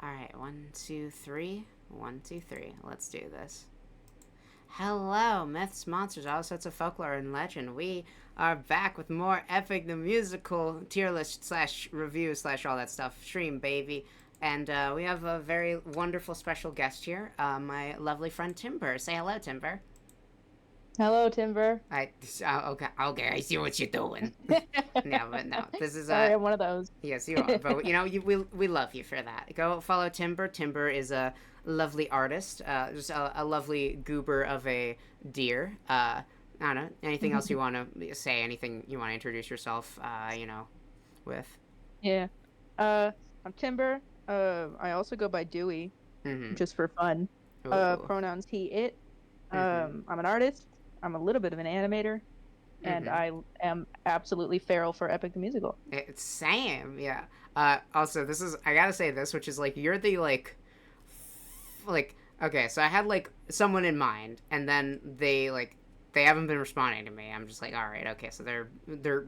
All right, one, two, three. One, two, three. Let's do this. Hello, myths, monsters, all sorts of folklore and legend. We are back with more Epic the Musical tier list slash review slash all that stuff stream, baby. And we have a very wonderful special guest here, my lovely friend Timber. Say hello, Timber. Hello, Timber. Okay, I see what you're doing. Yeah, but no, this is Sorry, I'm one of those. yes, you are. But we love you for that. Go follow Timber. Timber is a lovely artist, just a lovely goober of a deer. I don't know. Anything else you want to say? Anything you want to introduce yourself? With. Yeah. Uh, I'm Timber. I also go by Dewey, Mm-hmm. just for fun. Ooh. Pronouns he, it. Mm-hmm. I'm an artist. I'm a little bit of an animator, and Mm-hmm. I am absolutely feral for Epic the Musical. It's Sam. Yeah. Also, this is I gotta say this, which is like you're the like okay, so I had like someone in mind, and then they haven't been responding to me. I'm just like, all right, okay, so they're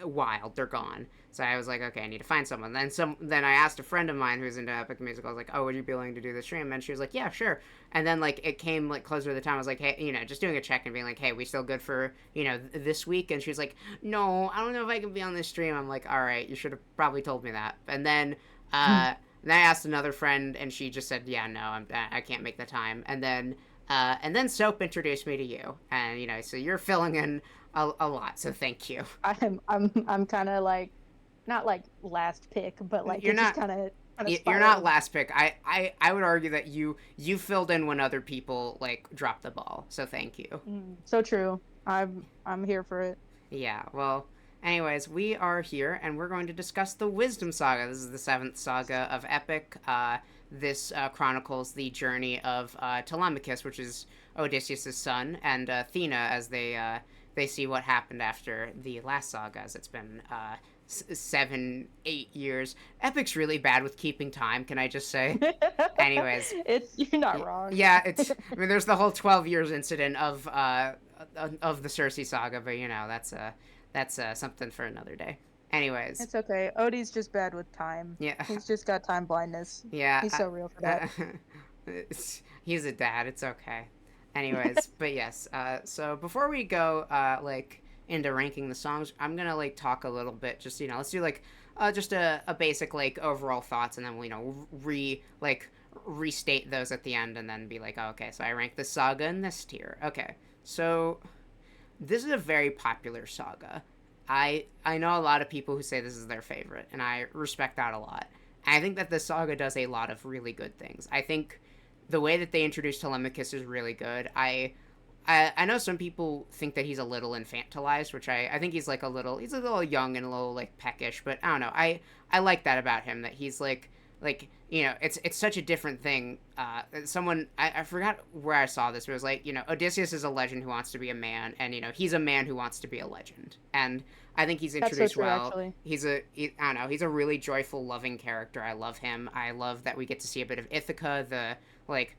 wild, they're gone. So I was like, okay, I need to find someone. Then I asked a friend of mine who's into epic music. I was like, oh, would you be willing to do the stream? And she was like, yeah, sure. And then like it came like closer to the time. I was like, hey, just doing a check and being like, hey, we still good for this week? And she was like, no, I don't know if I can be on this stream. I'm like, all right, you should have probably told me that. And then then I asked another friend, and she just said, "Yeah, no, I can't make the time." And then Soap introduced me to you, and so you're filling in a lot. So thank you. I'm kind of like, not like last pick, but like You're it just not kind of you're not spiraled. last pick. I would argue that you filled in when other people like dropped the ball. So thank you. So true. I'm here for it. Yeah. Well. Anyways, we are here and we're going to discuss the Wisdom Saga. This is the seventh saga of Epic. This chronicles the journey of Telemachus, which is Odysseus' son, and Athena as they see what happened after the last saga, as it's been 7, 8 years. Epic's really bad with keeping time. Can I just say? Anyways, You're not wrong. yeah, it's. I mean, there's the whole 12 years incident of the Cersei saga, but that's something for another day. Anyways, It's okay. Odie's just bad with time. yeah, He's just got time blindness. yeah, He's so real for that. he's a dad. It's okay. Anyways, but yes. So before we go, into ranking the songs, I'm gonna like talk a little bit. Just let's do like just a basic like overall thoughts, and then we'll restate those at the end, and then be like, oh, okay, so I rank the saga in this tier. Okay, so this is a very popular saga. I know a lot of people who say this is their favorite, and I respect that a lot. I think that the saga does a lot of really good things. I think the way that they introduce Telemachus is really good. I know some people think that he's a little infantilized, which I think he's a little young and a little like peckish, but I don't know. I like that about him, that he's it's such a different thing. I forgot where I saw this, but it was like, Odysseus is a legend who wants to be a man, and he's a man who wants to be a legend. And I think he's That's so introduced true, well. actually. I don't know, he's a really joyful, loving character. I love him. I love that we get to see a bit of Ithaca, like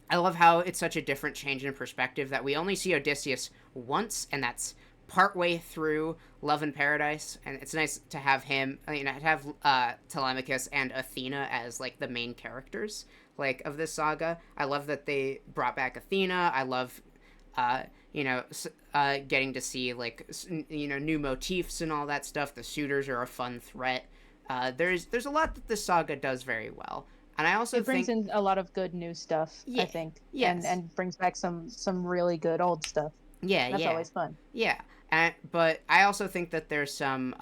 I love how it's such a different change in perspective, that we only see Odysseus once, and that's partway through Love in Paradise, and it's nice to have him, to have Telemachus and Athena as like the main characters like of this saga. I love that they brought back Athena. I love uh, getting to see like new motifs and all that stuff. The suitors are a fun threat. There's a lot that this saga does very well, and I also It brings think in a lot of good new stuff, I yeah, think, and yes, and brings back some really good old stuff. yeah, That's yeah, always fun. yeah. But I also think that there's some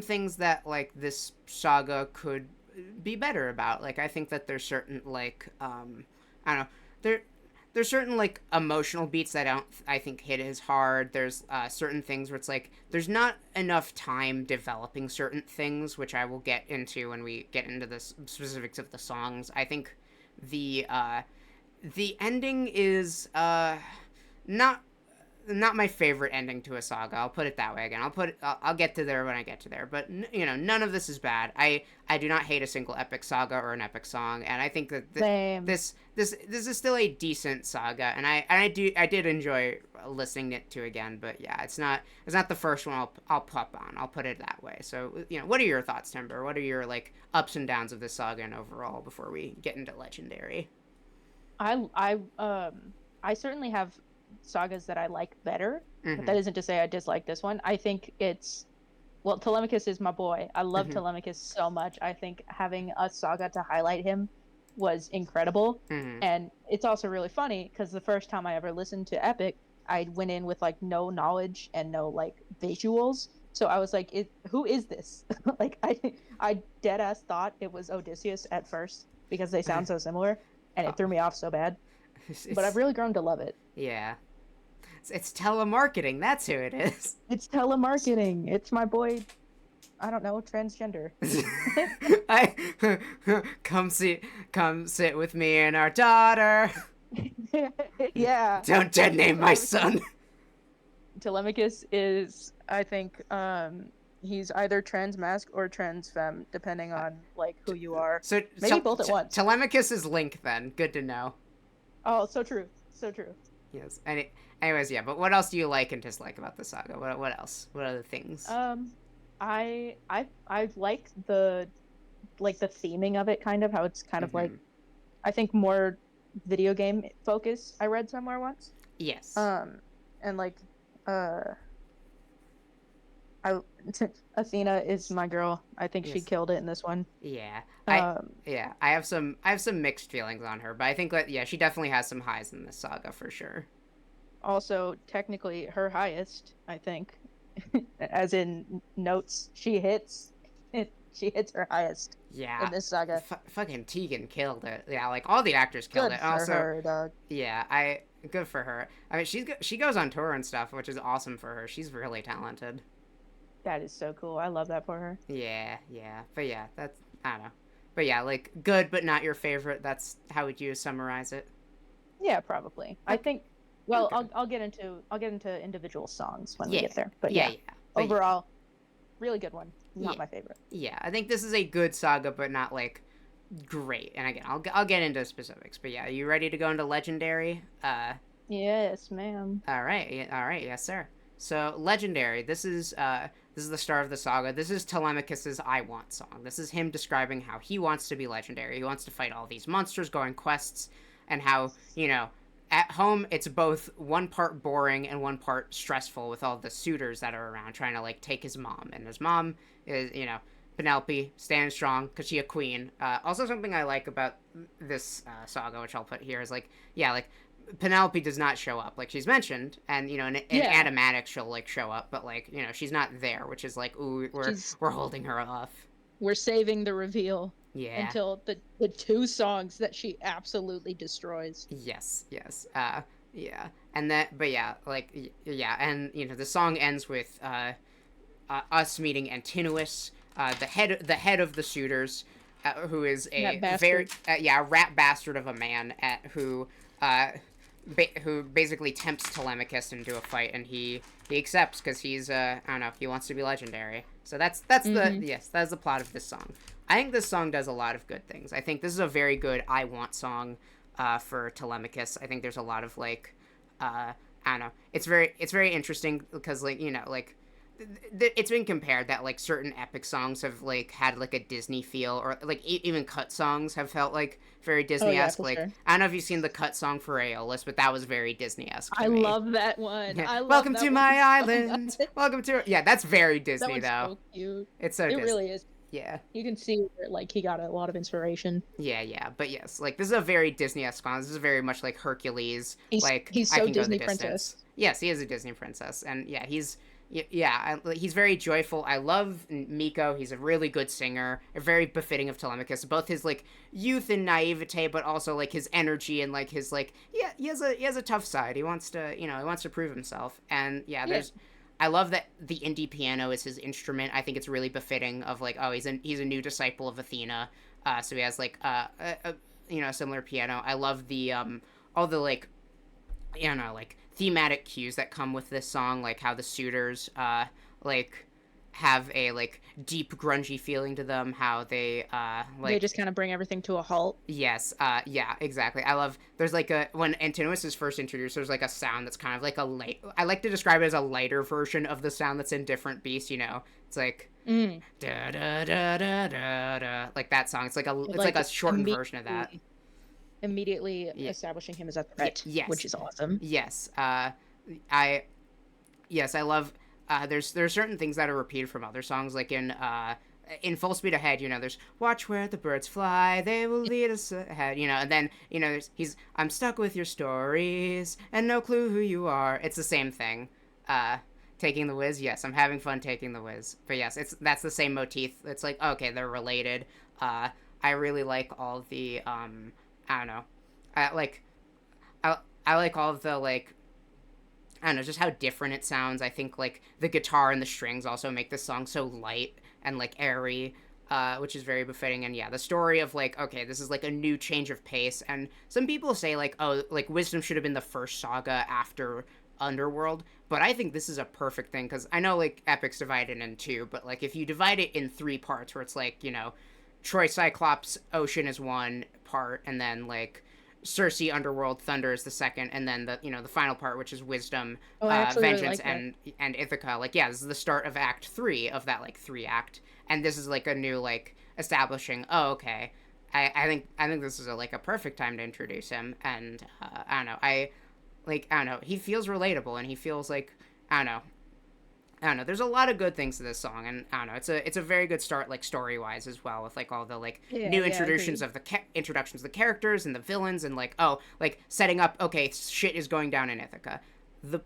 things that like this saga could be better about. Like I think that there's certain I don't know, there there's certain like emotional beats that I think hit as hard. There's certain things where it's like there's not enough time developing certain things, which I will get into when we get into the specifics of the songs. I think the uh, the ending is not not my favorite ending to a saga. I'll put it that way. Again, I'll get to there when I get to there. But none of this is bad. I do not hate a single epic saga or an epic song, and I think that Same. this is still a decent saga, and I did enjoy listening it to again. But yeah, it's not the first one I'll pop on. I'll put it that way. So what are your thoughts, Timber? What are your like ups and downs of this saga and overall before we get into Legendary? I certainly have sagas that I like better, but Mm-hmm. that isn't to say I dislike this one. I think it's well, Telemachus is my boy. I love Mm-hmm. Telemachus so much. I think having a saga to highlight him was incredible. Mm-hmm. And it's also really funny because the first time I ever listened to Epic, I went in with like no knowledge and no like visuals. So I was like, who is this? Like I dead ass thought it was Odysseus at first because they sound so similar and it threw me off so bad. But I've It's really grown to love it. yeah. It's telemarketing. That's who it is. It's telemarketing. It's my boy, I don't know, transgender. I come sit with me and our daughter. Yeah. Don't dead name my son. Telemachus is, I think, he's either trans masc or trans femme, depending on like who you are. So Maybe both at once. Telemachus is Link then. Good to know. Oh, so true. So true. Yes. Anyways, yeah. But what else do you like and dislike about the saga? What else? What other things? I like the theming of it, kind of how it's kind of like, Mm-hmm. I think more video game focus. I read somewhere once. Yes. And like, uh, I Athena is my girl. I think she Yes. killed it in this one. Yeah. Um, I have some mixed feelings on her, but I think that yeah, she definitely has some highs in this saga for sure. Also, technically her highest, I think, as in notes she hits. She hits her highest Yeah. in this saga. Fucking Tegan killed it. Yeah, like all the actors killed Good it. for Also, her, dog. yeah, I good for her. I mean, she goes on tour and stuff, which is awesome for her. She's really talented. That is so cool. I love that for her. Yeah, yeah. But yeah, that's I don't know. But yeah, like good but not your favorite. That's how would you summarize it? Yeah, probably. I think. Well, Okay. I'll get into individual songs when we Yeah. get there. But Yeah, yeah, yeah. But overall, really good one. Not yeah, my favorite. yeah. I think this is a good saga, but not like great. And again, I'll get into specifics. But yeah, are you ready to go into legendary? Yes, ma'am. All right, all right, yes, sir. So legendary. This is the start of the saga. This is Telemachus's "I Want" song. This is him describing how he wants to be legendary. He wants to fight all these monsters, go on quests, and how at home it's both one part boring and one part stressful with all the suitors that are around trying to like take his mom. And his mom is Penelope standing strong because she a queen. Also, something I like about this saga, which I'll put here, is like yeah, like Penelope does not show up. Like she's mentioned, and in Yeah. animatic she'll like show up, but like she's not there, which is like ooh She's we're holding her off. we're saving the reveal Yeah. until the two songs that she absolutely destroys. Yes. Yes. Yeah. And that, but yeah, like yeah, and the song ends with us meeting Antinous, the head of the suitors, who is a That very bastard. yeah rat bastard of a man uh who basically tempts Telemachus into a fight, and he accepts because he's I don't know, he wants to be legendary. So that's Mhm. that's the plot of this song. I think this song does a lot of good things. I think this is a very good "I Want" song for Telemachus. I think there's a lot of like I don't know. It's very interesting because like like it's been compared that like certain epic songs have like had like a Disney feel, or like even cut songs have felt like very Oh yeah, Disney-esque. for Like sure. I don't know if you've seen the cut song for Aeolus, but that was very Disney-esque I to me. love that one. Yeah. I love Welcome that to one my so island. much. Welcome to yeah. That's very That Disney one's though. so cute. It's so It Disney. really is. Yeah. You can see where like he got a lot of inspiration. Yeah, yeah, but yes, like this is a very Disney-esque song. This is very much like Hercules. Like He's I so can go the Disney distance. princess. Yes, he is a Disney princess, and yeah, he's very joyful. I love Miko. He's a really good singer, very befitting of Telemachus. Both his like youth and naivete, but also like his energy and like his like yeah, he has a tough side. He wants to he wants to prove himself, and yeah, Yeah. there's. I love that the indie piano is his instrument. I think it's really befitting of like oh he's a new disciple of Athena, so he has like a similar piano. I love the all the like like thematic cues that come with this song, like how the suitors like have a like deep grungy feeling to them, how they They like just kind of bring everything to a halt. yes, yeah, exactly. I love there's like a when Antinous is first introduced, there's like a sound that's kind of like a light I like to describe it as a lighter version of the sound that's in different beasts, you know. It's like Mm. da da da da da da like that song. It It's like a like shortened version of that. immediately Yeah. establishing him as a threat, which Yes. is awesome. Yes. I yes, I love. There's certain things that are repeated from other songs, like in Full Speed Ahead. You know, there's "Watch where the birds fly, they will lead us ahead." You know, and then you know he's "I'm stuck with your stories and no clue who you are." It's the same thing. Uh, Taking the whiz. Yes, I'm having fun taking the whiz. But yes, that's the same motif. It's like okay, they're related. Uh, I really like all the I don't know. I like I like all of the like I don't know, just how different it sounds. I think like the guitar and the strings also make this song so light and like airy, which is very befitting. And yeah, the story of like, okay, this is like a new change of pace. And some people say like, oh, like Wisdom should have been the first saga after Underworld, but I think this is a perfect thing because I know like Epic's divided in two, but like if you divide it in three parts, where it's like Troy Cyclops Ocean is one part, and then like Circe Underworld Thunder is the second, and then the final part, which is Wisdom, Oh, I actually really Vengeance, like that. and Ithaca. Like yeah, this is the start of Act 3 of that like three act, and this is like a new like establishing. Oh okay, I think this is like a perfect time to introduce him, and I don't know, I don't know, he feels relatable, and he feels like I don't know, I don't know. There's a lot of good things to this song, and I don't know. It's a very good start, like story wise as well, with like all the like Yeah, new yeah, introductions agreed. of introductions of the characters and the villains, and like oh, like setting up. Okay, shit is going down in Ithaca. The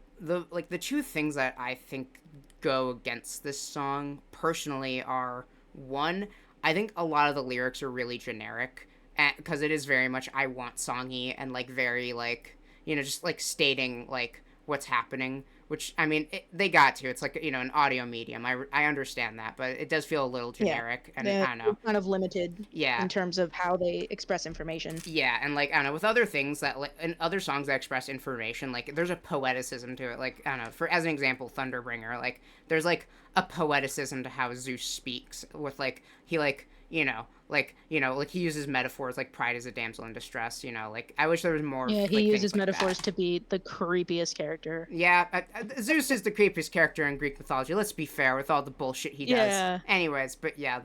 like the two things that I think go against this song personally are one. I think a lot of the lyrics are really generic, because it is very much I want songy and like very like just like stating like what's happening, which I mean they got to. It's like an audio medium. I understand that, but it does feel a little Yeah, generic, and they're I don't know. kind of limited Yeah, in terms of how they express information. yeah, and like I don't know, with other things that like in other songs that express information, like there's a poeticism to it. Like I don't know, for as an example, Thunderbringer, like there's like a poeticism to how Zeus speaks with like he like like he uses metaphors like pride is a damsel in distress. Like I wish there was more Yeah, he like things uses like that. metaphors to be the creepiest character. Yeah, Zeus is the creepiest character in Greek mythology. Let's be fair with all the bullshit he does. Yeah, Anyways, but yeah,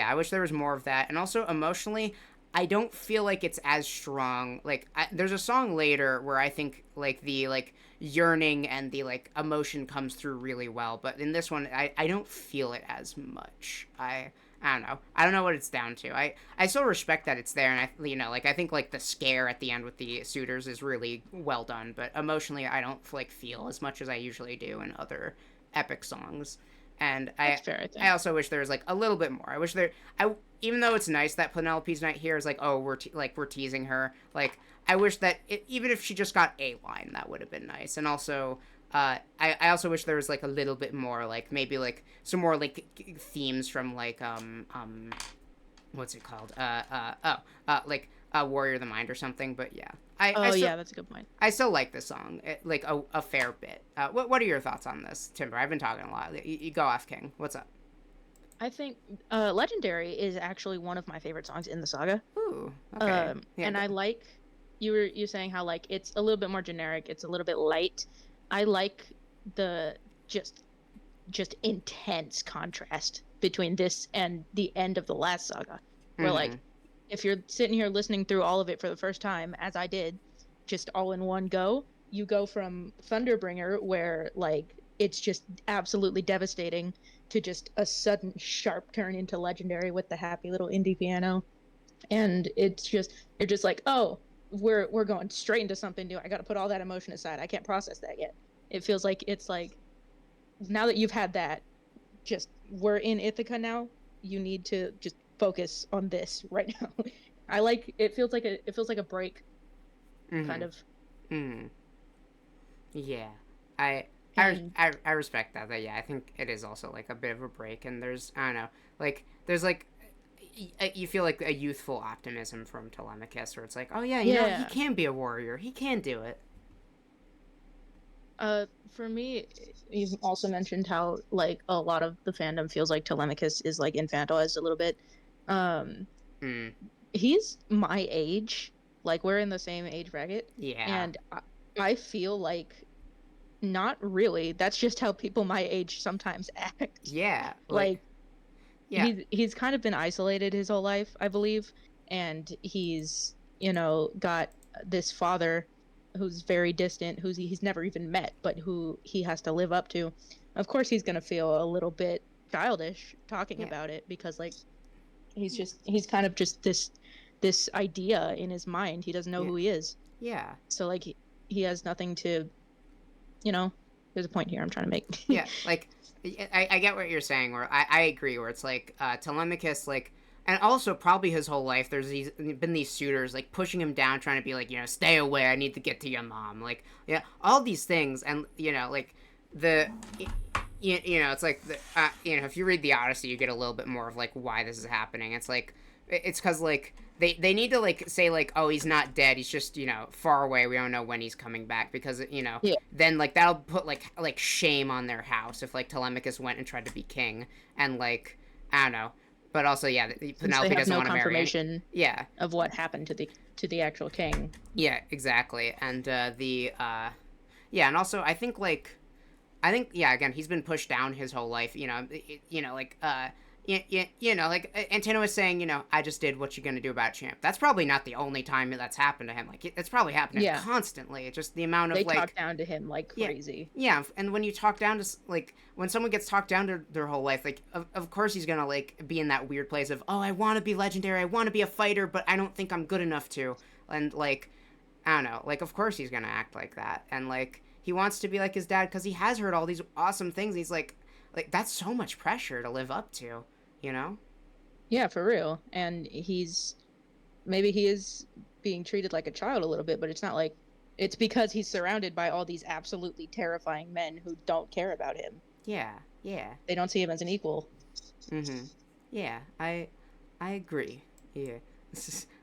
I wish there was more of that. And also emotionally, I don't feel like it's as strong. Like there's a song later where I think like the like yearning and the like emotion comes through really well, but in this one I don't feel it as much. I don't know. I don't know what it's down to. I still respect that it's there, and like I think like the scare at the end with the suitors is really well done. But emotionally, I don't like feel as much as I usually do in other epic songs. And that's fair, I I think. also wish there was like a little bit more. I wish there. I Even though it's nice that Penelope's not here is like oh we're teasing her. Like I wish that even if she just got a line, that would have been nice. And also I also wish there was like a little bit more, like maybe like some more like themes from like what's it called? Like Warrior of the Mind or something. But yeah, Oh yeah, that's a good point. I still like this song, like a fair bit. What are your thoughts on this, Timber? I've been talking a lot. You go off, King. What's up? I think Legendary is actually one of my favorite songs in the saga. Ooh, okay, yeah, And I like you saying how like it's a little bit more generic, it's a little bit light. I like the just intense contrast between this and the end of the last saga, where mm-hmm. like if you're sitting here listening through all of it for the first time, as I did, just all in one go, you go from Thunderbringer, where like it's just absolutely devastating, to just a sudden sharp turn into Legendary with the happy little indie piano, and it's just you're just like, oh, we're going straight into something new. I got to put all that emotion aside. I can't process that yet. It feels like it's like now that you've had that, just we're in Ithaca now. You need to just focus on this right now. I like it feels like a break, Mm-hmm. kind of. Mm-hmm. Yeah, I And I respect that. But yeah, I think it is also like a bit of a break, and there's I don't know, like there's like you feel like a youthful optimism from Telemachus, where it's like, oh yeah, he yeah, can be a warrior, he can do it. For me, you've also mentioned how like a lot of the fandom feels like Telemachus is like infantilized a little bit. Um, Mm, he's my age, like we're in the same age bracket, yeah, and I feel like not really. That's just how people my age sometimes act. yeah, like, Like yeah, he's kind of been isolated his whole life, I believe, and he's, you know, got this father who's very distant, who's he's never even met, but who he has to live up to. Of course, he's gonna feel a little bit childish talking yeah, about it because like yeah, he's kind of just this idea in his mind. He doesn't know yeah, who he is, yeah, so like he has nothing to, you know. There's a point here I'm trying to make. yeah. Like, I get what you're saying. Where I agree. Where it's like Telemachus, like, and also probably his whole life, been these suitors like pushing him down, trying to be like, stay away. I need to get to your mom. Like, yeah, all these things, and like the. It's like if you read the Odyssey, you get a little bit more of like why this is happening. It's like it's because like they need to like say like, oh, he's not dead, he's just far away, we don't know when he's coming back, because Yeah, then like that'll put like shame on their house if like Telemachus went and tried to be king, and like I don't know, but also yeah, since they Penelope have doesn't no want to marry any. confirmation Yeah, of what happened to the actual king. yeah, exactly, and the yeah, and also I think yeah. Again, he's been pushed down his whole life. Like like Antenna was saying. I just did what you're gonna do about Champ. That's probably not the only time that's happened to him. Like it's probably happened to him Yeah, constantly. It's just the amount of they like talk down to him like yeah, crazy. yeah. And when you talk down to like when someone gets talked down to their whole life, like of course he's gonna like be in that weird place of, oh, I want to be legendary, I want to be a fighter, but I don't think I'm good enough to. And like I don't know. Like, of course he's gonna act like that, and like he wants to be like his dad because he has heard all these awesome things. He's like that's so much pressure to live up to, you know? Yeah, for real. And he's maybe he is being treated like a child a little bit, but it's not like it's because he's surrounded by all these absolutely terrifying men who don't care about him. Yeah, yeah. They don't see him as an equal. Mm-hmm. Yeah, I agree. Yeah,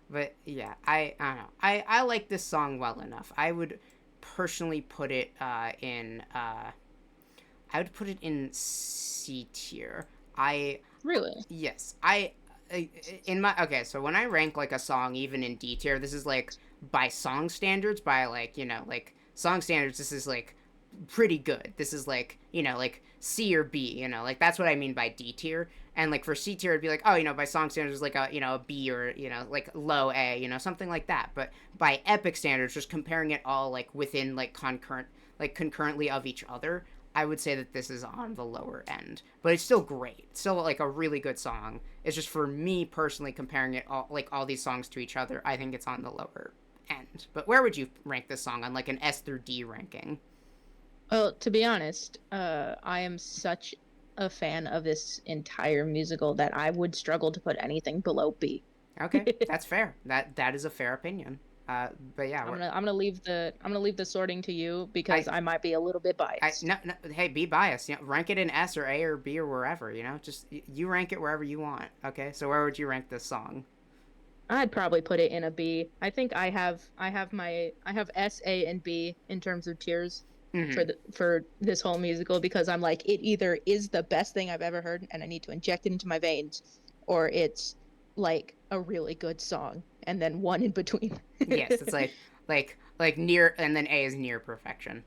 but yeah, I don't know. I like this song well enough. I would personally put it in I would put it in C tier. I Really? Yes, in my okay. So when I rank like a song, even in D tier, this is like by song standards, by like like song standards. This is like pretty good. This is like like C or B. Like that's what I mean by D tier. And like for C tier, it'd be like, oh, by song standards, like a a B, or like low A, something like that. But by epic standards, just comparing it all like within like concurrently of each other, I would say that this is on the lower end, but it's still great. It's still like a really good song. It's just for me personally comparing it all these songs to each other, I think it's on the lower end. But where would you rank this song on like an S through D ranking? Well, to be honest, I am such a fan of this entire musical that I would struggle to put anything below B. Okay, that's fair. That is a fair opinion. But yeah, I'm gonna leave the sorting to you because I I might be a little bit I biased. no, no hey, be biased. Rank it in S or A or B or wherever. Just you rank it wherever you want. Okay, so where would you rank this song? I'd probably put it in a B. I think I have S, A, and B in terms of tiers Mm-hmm. for this whole musical because I'm like it either is the best thing I've ever heard and I need to inject it into my veins, or it's like a really good song and then one in between. Yes, it's like near, and then A is near perfection.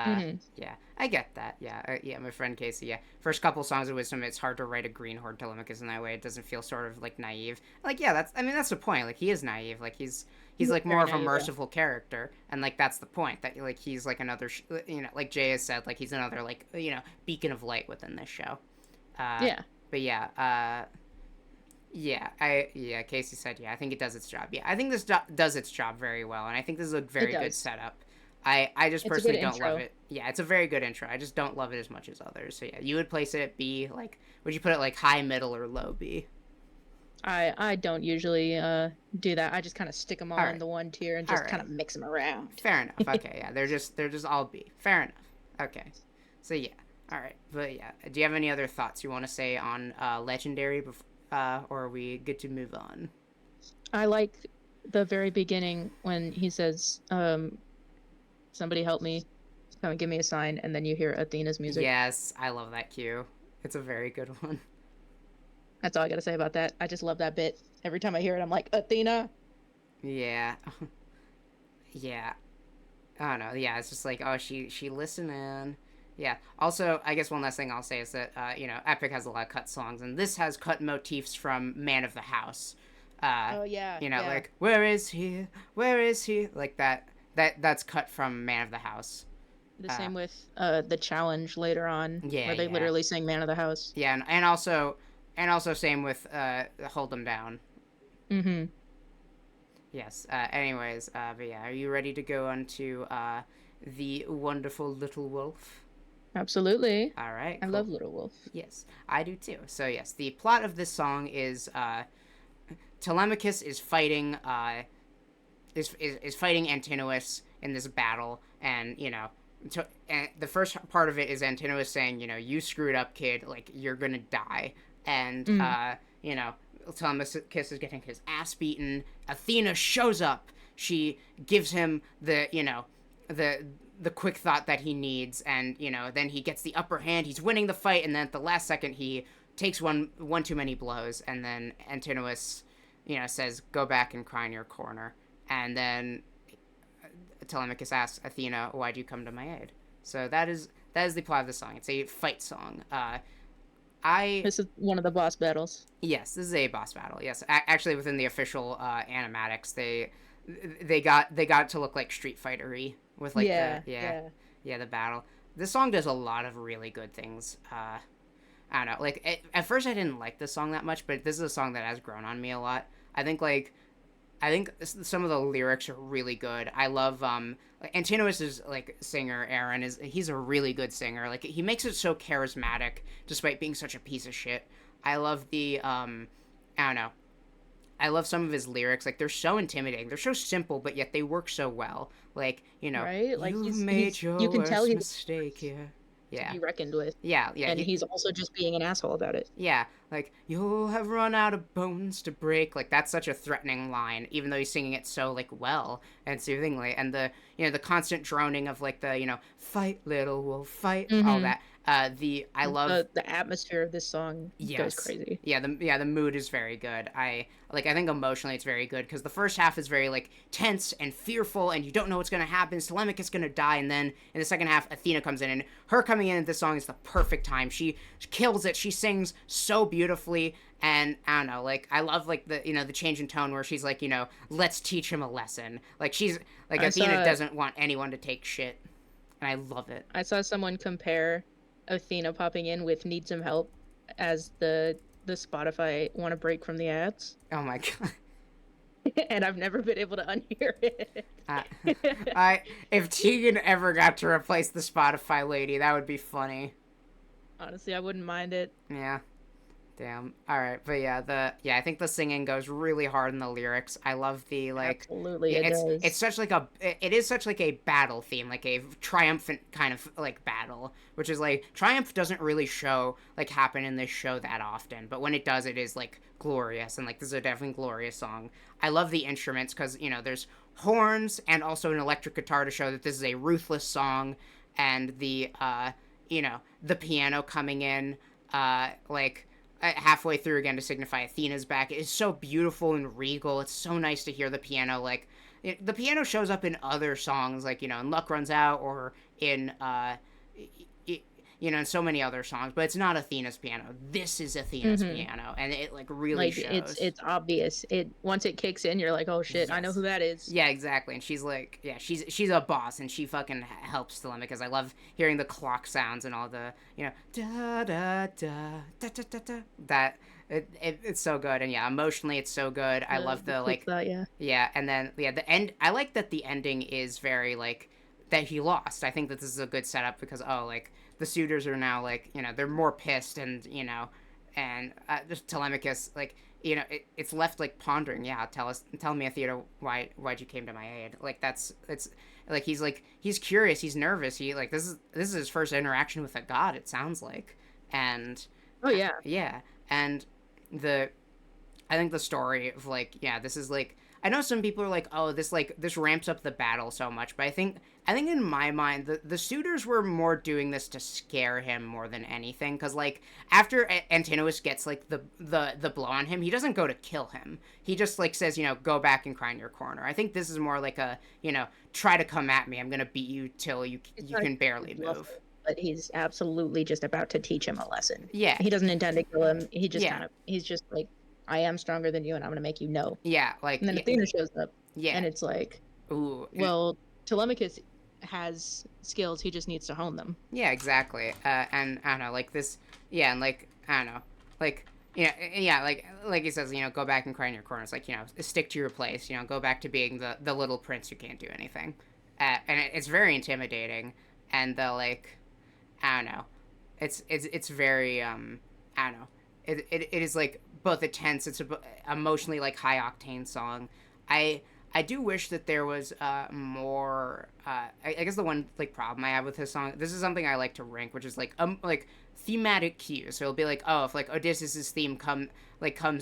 Hmm. Yeah, I get that. Yeah, yeah. My friend Casey. Yeah, first couple songs of Wisdom, it's hard to write a greenhorn Telemachus in that way. It doesn't feel sort of like naive. Like, yeah, I mean, that's the point. Like, he is naive. Like, he's like more Very of a naive, yeah. merciful character, and like that's the point. That like he's like another, like Jay has said, like he's another like beacon of light within this show. Uh, Yeah, but yeah, yeah, Casey said yeah. I think it does its job. Yeah, I think this does its job very well, and I think this is a it very good does. setup. I just It's a good personally don't love intro. it. Yeah, it's a very good intro. I just don't love it as much as others. So yeah, you would place it at B. Like, would you put it like high, middle, or low B? I don't usually do that. I just kind of stick them All all in right, the one tier and all just kind right, of mix them around. fair enough. Okay, yeah, they're just all B. Fair enough. Okay, so yeah, all right, but yeah, do you have any other thoughts you want to say on Legendary? Or are we good to move on? I like the very beginning when he says, "Somebody help me." Come and give me a sign, and then you hear Athena's music. Yes, I love that cue. It's a very good one. That's all I gotta say about that. I just love that bit. Every time I hear it, I'm like, Athena. Yeah. Yeah. I don't know. Yeah, it's just like, oh, she listening. Yeah. Also, I guess one last thing I'll say is that Epic has a lot of cut songs, and this has cut motifs from Man of the House. Uh, Oh yeah, yeah. like where is he? Where is he? Like that. That's cut from Man of the House. The Uh, same with the challenge later on, yeah, where they yeah, literally sing "Man of the House." yeah, and also same with Hold Them Down. Mm-hmm. Yes. Anyways, but yeah, are you ready to go on to the wonderful little wolf? Absolutely. All right, I cool. love Little Wolf. Yes, I do too. So yes, the plot of this song is Telemachus is fighting is fighting Antinous in this battle, and and the first part of it is Antinous saying, you screwed up, kid, like you're gonna die, and Mm. Telemachus is getting his ass beaten. Athena shows up. She gives him the quick thought that he needs, and then he gets the upper hand. He's winning the fight, and then at the last second he takes one too many blows, and then Antinous, says, "Go back and cry in your corner." And then Telemachus asks Athena, "Why'd you come to my aid?" So that is the plot of the song. It's a fight song. I This is one of the boss battles. Yes, this is a boss battle. Yes, actually, within the official animatics, they got it to look like Street Fighter-y with like Yeah, yeah. the battle. This song does a lot of really good things. I don't know. Like at first, I didn't like this song that much, but this is a song that has grown on me a lot. I think some of the lyrics are really good. I love Antinous's like singer Aaron he's a really good singer. Like he makes it so charismatic despite being such a piece of shit. I love the I don't know. I love some of his lyrics. Like they're so intimidating. They're so simple, but yet they work so well. Like Right? Like you've made he's your you can tell worst he's mistake here. to Yeah, be reckoned with, yeah. and he's also just being an asshole about it. Yeah, like, you'll have run out of bones to break. Like, that's such a threatening line, even though he's singing it so, like, well and soothingly. And the constant droning of, like, fight, little wolf, fight, all Mm-hmm. that. I love, The atmosphere of this song goes yes. crazy. Yeah, the mood is very good. I think emotionally it's very good because the first half is very like tense and fearful, and you don't know what's gonna happen. Telemachus is gonna die, and then in the second half, Athena comes in, and her coming in at this song is the perfect time. She kills it. She sings so beautifully, and I don't know, like I love like the change in tone where she's like, let's teach him a lesson. Like she's like I Athena saw doesn't want anyone to take shit, and I love it. I saw someone compare Athena popping in with "Need Some Help" as the Spotify "Want to Break from the Ads," Oh my god. and I've never been able to unhear it. Uh, I if Tegan ever got to replace the Spotify lady, that would be funny. Honestly, I wouldn't mind it. Yeah. Damn. All right, but I think the singing goes really hard in the lyrics. I love the like Absolutely, yeah, it it's does. such like it is such like a battle theme, like a triumphant kind of like battle, which is like triumph doesn't really show like happen in this show that often, but when it does, it is like glorious, and like this is a definitely glorious song. I love the instruments because there's horns and also an electric guitar to show that this is a ruthless song, and the piano coming in like halfway through again to signify Athena's back. It is so beautiful and regal. It's so nice to hear the piano. Like the piano shows up in other songs, like in Luck Runs Out or in in so many other songs, but it's not Athena's piano. This is Athena's Hmm. piano, and it like really Like shows. it's obvious. It once it kicks in, you're like, oh shit, I know Yes. who that is. Yeah, exactly. And she's like, yeah, she's a boss, and she fucking helps Telemachus. I love hearing the clock sounds and all the da da da da da da da. That it's so good, and yeah, emotionally it's so good. I love The the quick like, thought, yeah. yeah, and then the end. I like that the ending is very like that he lost. I think that this is a good setup because like the suitors are now like they're more pissed, and and just Telemachus like it's left like pondering. Yeah, tell me, Athena, why'd you came to my aid? Like it's like he's curious, he's nervous. He like this is his first interaction with a god. It sounds like, and Oh yeah. yeah, and the I think the story of like this is like I know some people are like, oh, this ramps up the battle so much, but I think in my mind the suitors were more doing this to scare him more than anything, because like after Antinous gets like the blow on him, he doesn't go to kill him. He just like says, go back and cry in your corner. I think this is more like a, try to come at me. I'm gonna beat you till It's you not can barely bluff, move. but he's absolutely just about to teach him a lesson. Yeah, He doesn't intend to kill him. He just yeah, he's just like, I am stronger than you, and I'm gonna make you know. yeah, like And then yeah, Athena shows up, yeah. and it's like, Ooh, well, Telemachus has skills. He just needs to hone them. yeah, exactly. And I don't know, like this, yeah, and like I don't know, like yeah, like he says, go back and cry in your corner. It's like stick to your place. Go back to being the little prince who can't do anything. And it's very intimidating. And the like, I don't know, it's very I don't know. It is like both intense. It's a emotionally like high octane song. I I do wish that there was more. I guess the one like problem I have with this song. This is something I like to rank, which is like thematic cues. So it'll be like, oh, if like Odysseus's theme comes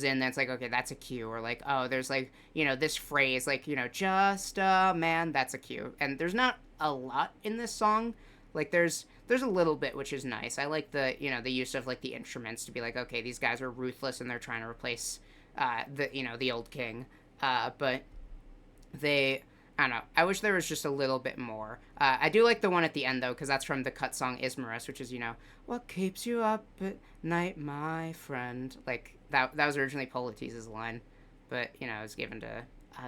in, then it's like, okay, that's a cue. Or like, oh, there's like this phrase like just a man, that's a cue. And there's not a lot in this song. Like there's a little bit, which is nice. I like the use of like the instruments to be like, okay, these guys are ruthless and they're trying to replace the old king. But I don't know. I wish there was just a little bit more. I do like the one at the end though, because that's from the cut song Ismarus, which is what keeps you up at night, my friend. Like that was originally Polites' line, but it was given to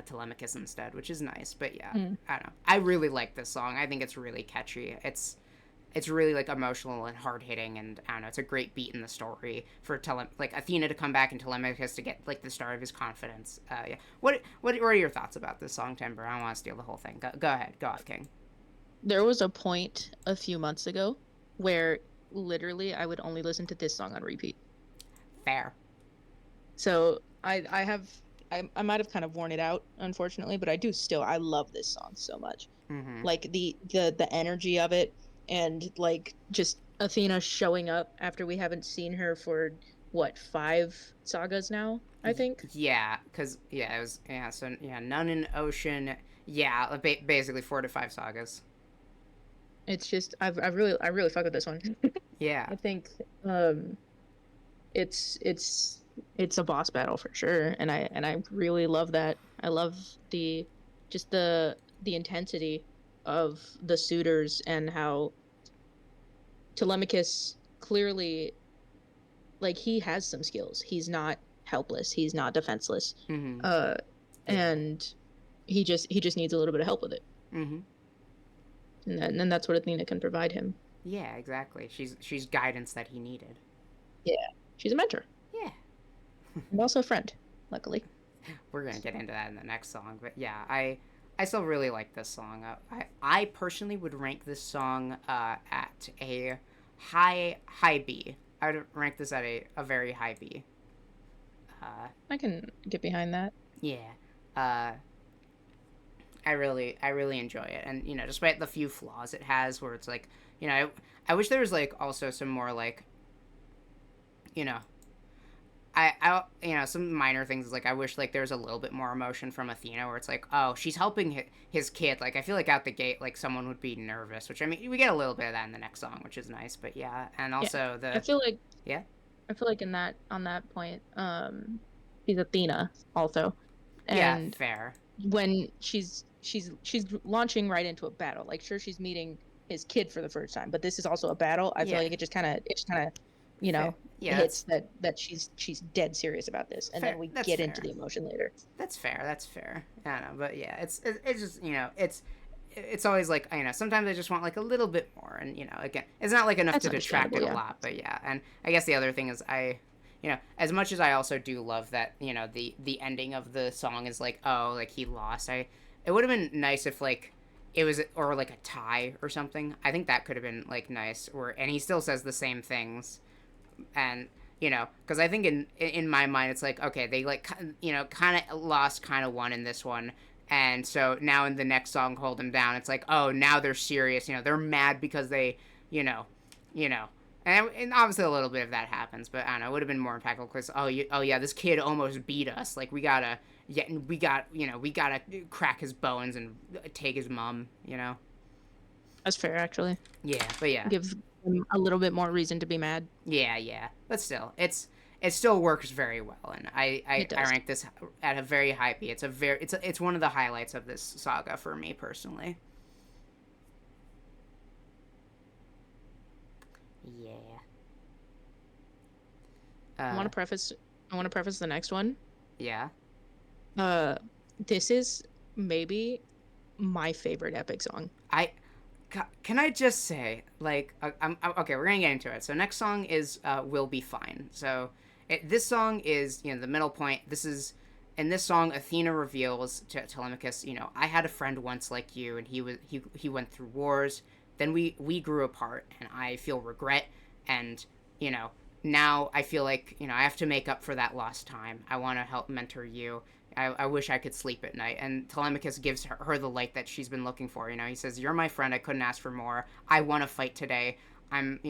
Telemachus instead, which is nice. But yeah, I don't know. I really like this song. I think it's really catchy. It's really like emotional and hard hitting, and I don't know. It's a great beat in the story for like Athena to come back and Telemachus to get like the start of his confidence. Yeah. What are your thoughts about this song, Timber? I don't want to steal the whole thing. Go ahead. Go off, King. There was a point a few months ago where literally I would only listen to this song on repeat. Fair. So I might have kind of worn it out, unfortunately, but I love this song so much. Mm-hmm. Like the energy of it, and like just Athena showing up after we haven't seen her for what, 5 sagas now, I think. Yeah, because it was so None in Ocean. Yeah, basically 4 to 5 sagas. It's just I really fuck with this one. Yeah. I think it's a boss battle for sure, and I really love that. I love the intensity of the suitors and how Telemachus clearly, like, he has some skills. He's not helpless. He's not defenseless. Mm-hmm. And he just needs a little bit of help with it. Mm-hmm. And that's what Athena can provide him. Yeah, exactly. She's guidance that he needed. Yeah, she's a mentor. Yeah. And also a friend, luckily. We're gonna get into that in the next song, but yeah, I still really like this song. I personally would rank this song at a high B. I would rank this at a very high B. I can get behind that. Yeah. I really enjoy it, and despite the few flaws it has, where it's like, I wish there was like also some more like, some minor things, like I wish like there was a little bit more emotion from Athena, where it's like, oh, she's helping his kid. Like I feel like out the gate, like someone would be nervous, which I mean we get a little bit of that in the next song, which is nice. But yeah, and also I feel like yeah, I feel like on that point, she's Athena also, and yeah, fair. When she's launching right into a battle, like sure she's meeting his kid for the first time, but this is also a battle. I feel like it just kind of hits that she's dead serious about this, and fair. then we That's get fair. into the emotion later. That's fair. I don't know, but yeah, it's just it's always like sometimes I just want like a little bit more, and again it's not like enough That's to detract it a lot, but yeah. And I guess the other thing is as much as I also do love that the ending of the song is like, oh, like he lost, it would have been nice if like it was, or like a tie or something. I think that could have been like nice, and he still says the same things, and because I think in my mind it's like, okay, they like kind of lost, kind of won in this one, and so now in the next song, Hold Them Down, it's like, oh, now they're serious, they're mad because they and obviously a little bit of that happens, but I don't know, it would have been more impactful because oh yeah, this kid almost beat us, like you yeah, and we gotta crack his bones and take his mom, That's fair, actually. Yeah, but yeah. Give him a little bit more reason to be mad. Yeah. But still, it still works very well, and I rank this at a very high B. It's one of the highlights of this saga for me personally. Yeah. I want to preface the next one. Yeah. This is maybe my favorite Epic song. Can I just say, like, I'm okay, we're gonna get into it. So next song is "We'll Be Fine." So this song is the middle point. In this song, Athena reveals to Telemachus, I had a friend once like you, and he went through wars. Then we grew apart, and I feel regret, and now I feel like I have to make up for that lost time. I want to help mentor you. I wish I could sleep at night. And Telemachus gives her the light that she's been looking for. He says, "You're my friend. I couldn't ask for more. I want to fight today. I'm,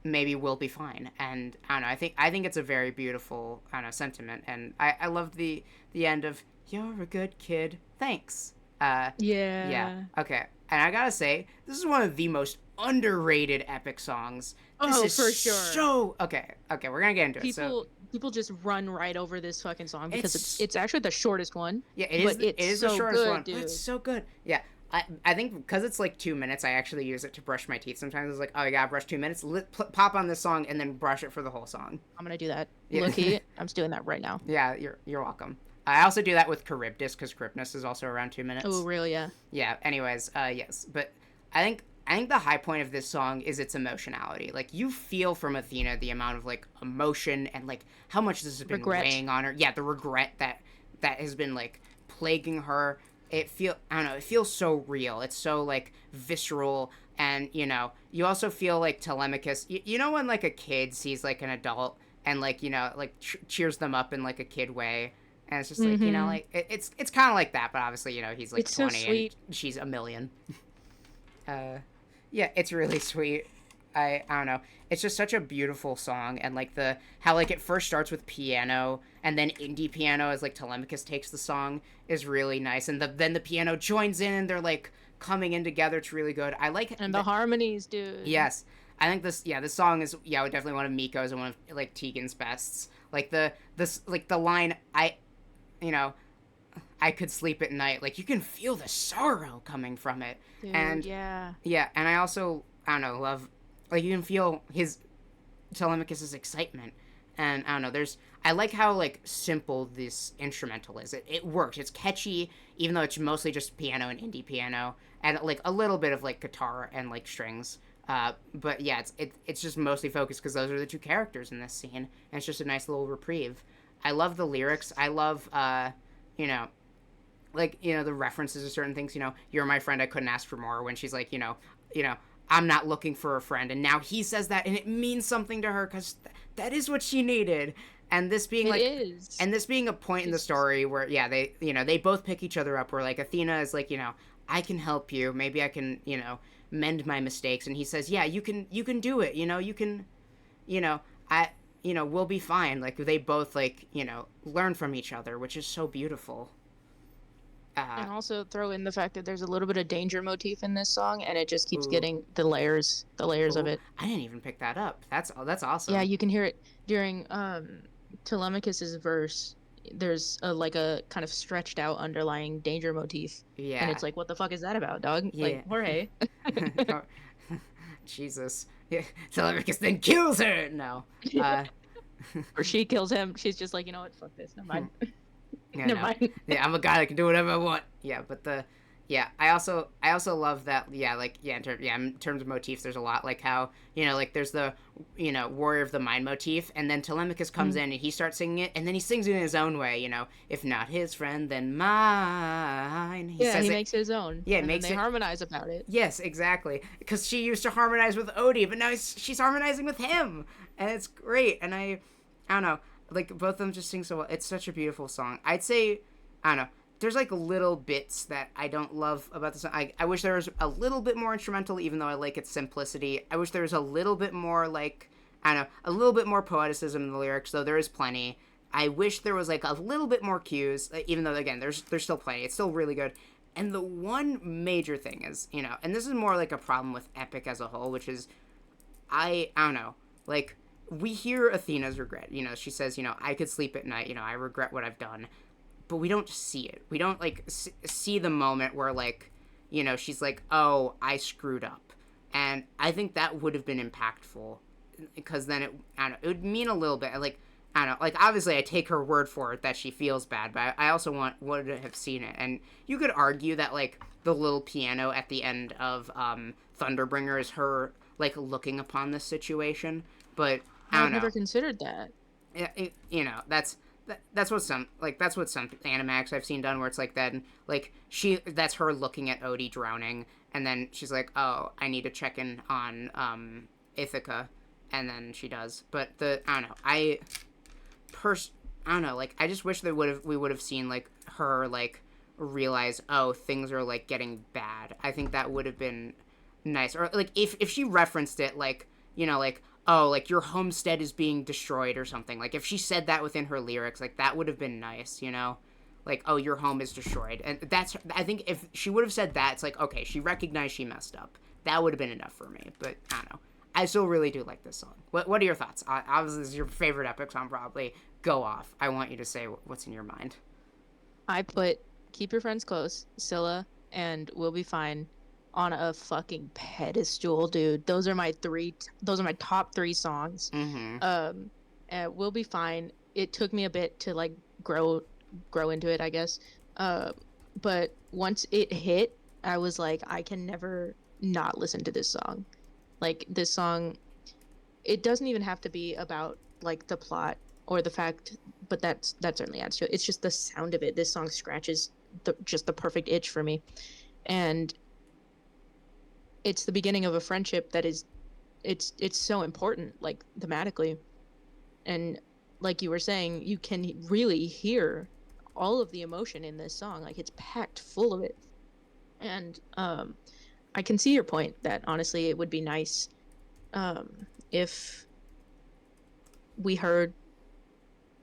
maybe we'll be fine." And I don't know. I think it's a very beautiful, sentiment. And I love the end of, "You're a good kid. Thanks." Yeah. Okay. And I gotta say, this is one of the most underrated Epic songs. This is for sure. So okay. We're gonna get into it. People just run right over this fucking song because it's actually the shortest one. Yeah, it is the shortest one. Dude. But it's so good. Yeah, I think because it's like 2 minutes, I actually use it to brush my teeth. Sometimes it's like, oh, I gotta brush 2 minutes. Pop on this song and then brush it for the whole song. I'm gonna do that. Yeah. Look-y, I'm doing that right now. Yeah, you're welcome. I also do that with Charybdis because Charybdis is also around 2 minutes. Oh, really? Yeah. Yeah. Anyways, yes, but I think the high point of this song is its emotionality. Like, you feel from Athena the amount of, like, emotion and, like, how much this has been weighing on her. Yeah, the regret that has been, like, plaguing her. I don't know, it feels so real. It's so, like, visceral. And, you also feel like Telemachus. When, like, a kid sees, like, an adult and, like, cheers them up in, like, a kid way. And it's just, like, like, it's kind of like that. But obviously, he's, like, it's 20 so sweet. And she's a million. Yeah, it's really sweet. I don't know. It's just such a beautiful song, and like how like it first starts with piano and then indie piano as like Telemachus takes the song is really nice, and then the piano joins in and they're like coming in together. It's really good. I like the harmonies, dude. Yes, I think this song is definitely one of Miko's and one of like Tegan's bests. Like the line I could sleep at night. Like, you can feel the sorrow coming from it. Dude, and yeah, and I also, I don't know, love, like, you can feel his Telemachus's excitement. And I don't know, I like how, like, simple this instrumental is. It works. It's catchy, even though it's mostly just piano and indie piano, and like a little bit of like guitar and like strings. But yeah, it's just mostly focused because those are the two characters in this scene, and it's just a nice little reprieve. I love the lyrics. I love the references to certain things. You're my friend, I couldn't ask for more. When she's like, I'm not looking for a friend, and now he says that, and it means something to her because that is what she needed. And this being a point in the story where they both pick each other up. Where like Athena is like, I can help you. Maybe I can mend my mistakes. And he says, yeah, you can do it. You can, we'll be fine. Like they both learn from each other, which is so beautiful. And also throw in the fact that there's a little bit of danger motif in this song, and it just keeps getting the layers of it. I didn't even pick that up. That's awesome. Yeah, you can hear it during Telemachus's verse. There's a kind of stretched out underlying danger motif. Yeah. And it's like, what the fuck is that about, dog? Yeah. Like, Jorge. Jesus. Yeah. Telemachus then kills her. No. Or she kills him. She's just like, you know what? Fuck this. Never mind. Yeah, Never mind. Yeah, I'm a guy that can do whatever I want. Yeah, but I also love that. In terms of motifs, there's a lot like how there's the warrior of the mind motif, and then Telemachus comes in and he starts singing it, and then he sings it in his own way. If not his friend, then mine. He makes it his own. Yeah, and they harmonize about it. Yes, exactly. Because she used to harmonize with Odie, but now she's harmonizing with him, and it's great. And I don't know. Like, both of them just sing so well. It's such a beautiful song. I'd say, I don't know, there's, like, little bits that I don't love about the song. I wish there was a little bit more instrumental, even though I like its simplicity. I wish there was a little bit more, like, I don't know, a little bit more poeticism in the lyrics, though there is plenty. I wish there was like a little bit more cues, even though again there's still plenty. It's still really good. And the one major thing is, and this is more like a problem with Epic as a whole, which is I don't know, like we hear Athena's regret. She says, I could sleep at night. I regret what I've done, but we don't see it. We don't like see the moment where like, she's like, oh, I screwed up, and I think that would have been impactful because then I don't know, it would mean a little bit like. I don't know, like, obviously I take her word for it that she feels bad, but I also would have seen it. And you could argue that, like, the little piano at the end of Thunderbringer is her, like, looking upon this situation. But, I don't know. I've never considered that. That's what some animacs I've seen done where it's like that. And, like, that's her looking at Odie drowning. And then she's like, oh, I need to check in on Ithaca. And then she does. But I don't know. I don't know, like, I just wish we would have seen, like, her, like, realize, oh, things are, like, getting bad. I think that would have been nice. Or, like, if she referenced it, like, like, oh, like, your homestead is being destroyed or something. Like, if she said that within her lyrics, like, that would have been nice, Like, oh, your home is destroyed. And I think if she would have said that, it's like, okay, she recognized she messed up. That would have been enough for me. But, I don't know. I still really do like this song. What are your thoughts? Obviously, this is your favorite Epic song, probably. Go off. I want you to say what's in your mind. I put Keep Your Friends Close, Scylla, and We'll Be Fine on a fucking pedestal, dude. Those are my top 3 songs. Mm-hmm. We'll Be Fine. It took me a bit to, like, grow into it, I guess. But once it hit, I was like, I can never not listen to this song. Like, this song, it doesn't even have to be about, like, the plot or the fact, but that certainly adds to it. It's just the sound of it. This song scratches just the perfect itch for me. And it's the beginning of a friendship that is, it's so important, like, thematically. And like you were saying, you can really hear all of the emotion in this song. Like, it's packed full of it. And, I can see your point that honestly it would be nice if we heard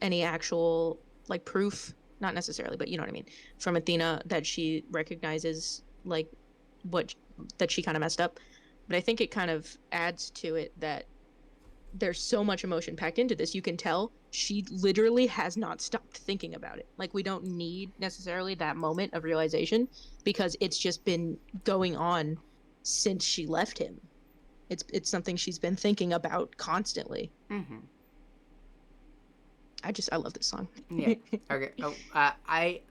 any actual, like, proof, not necessarily, but you know what I mean, from Athena that she recognizes, like, that she kind of messed up. But I think it kind of adds to it that there's so much emotion packed into this. You can tell she literally has not stopped thinking about it. Like, we don't need necessarily that moment of realization because it's just been going on since she left him. It's something she's been thinking about constantly. Mm-hmm. I love this song. Yeah. Okay. Oh, I,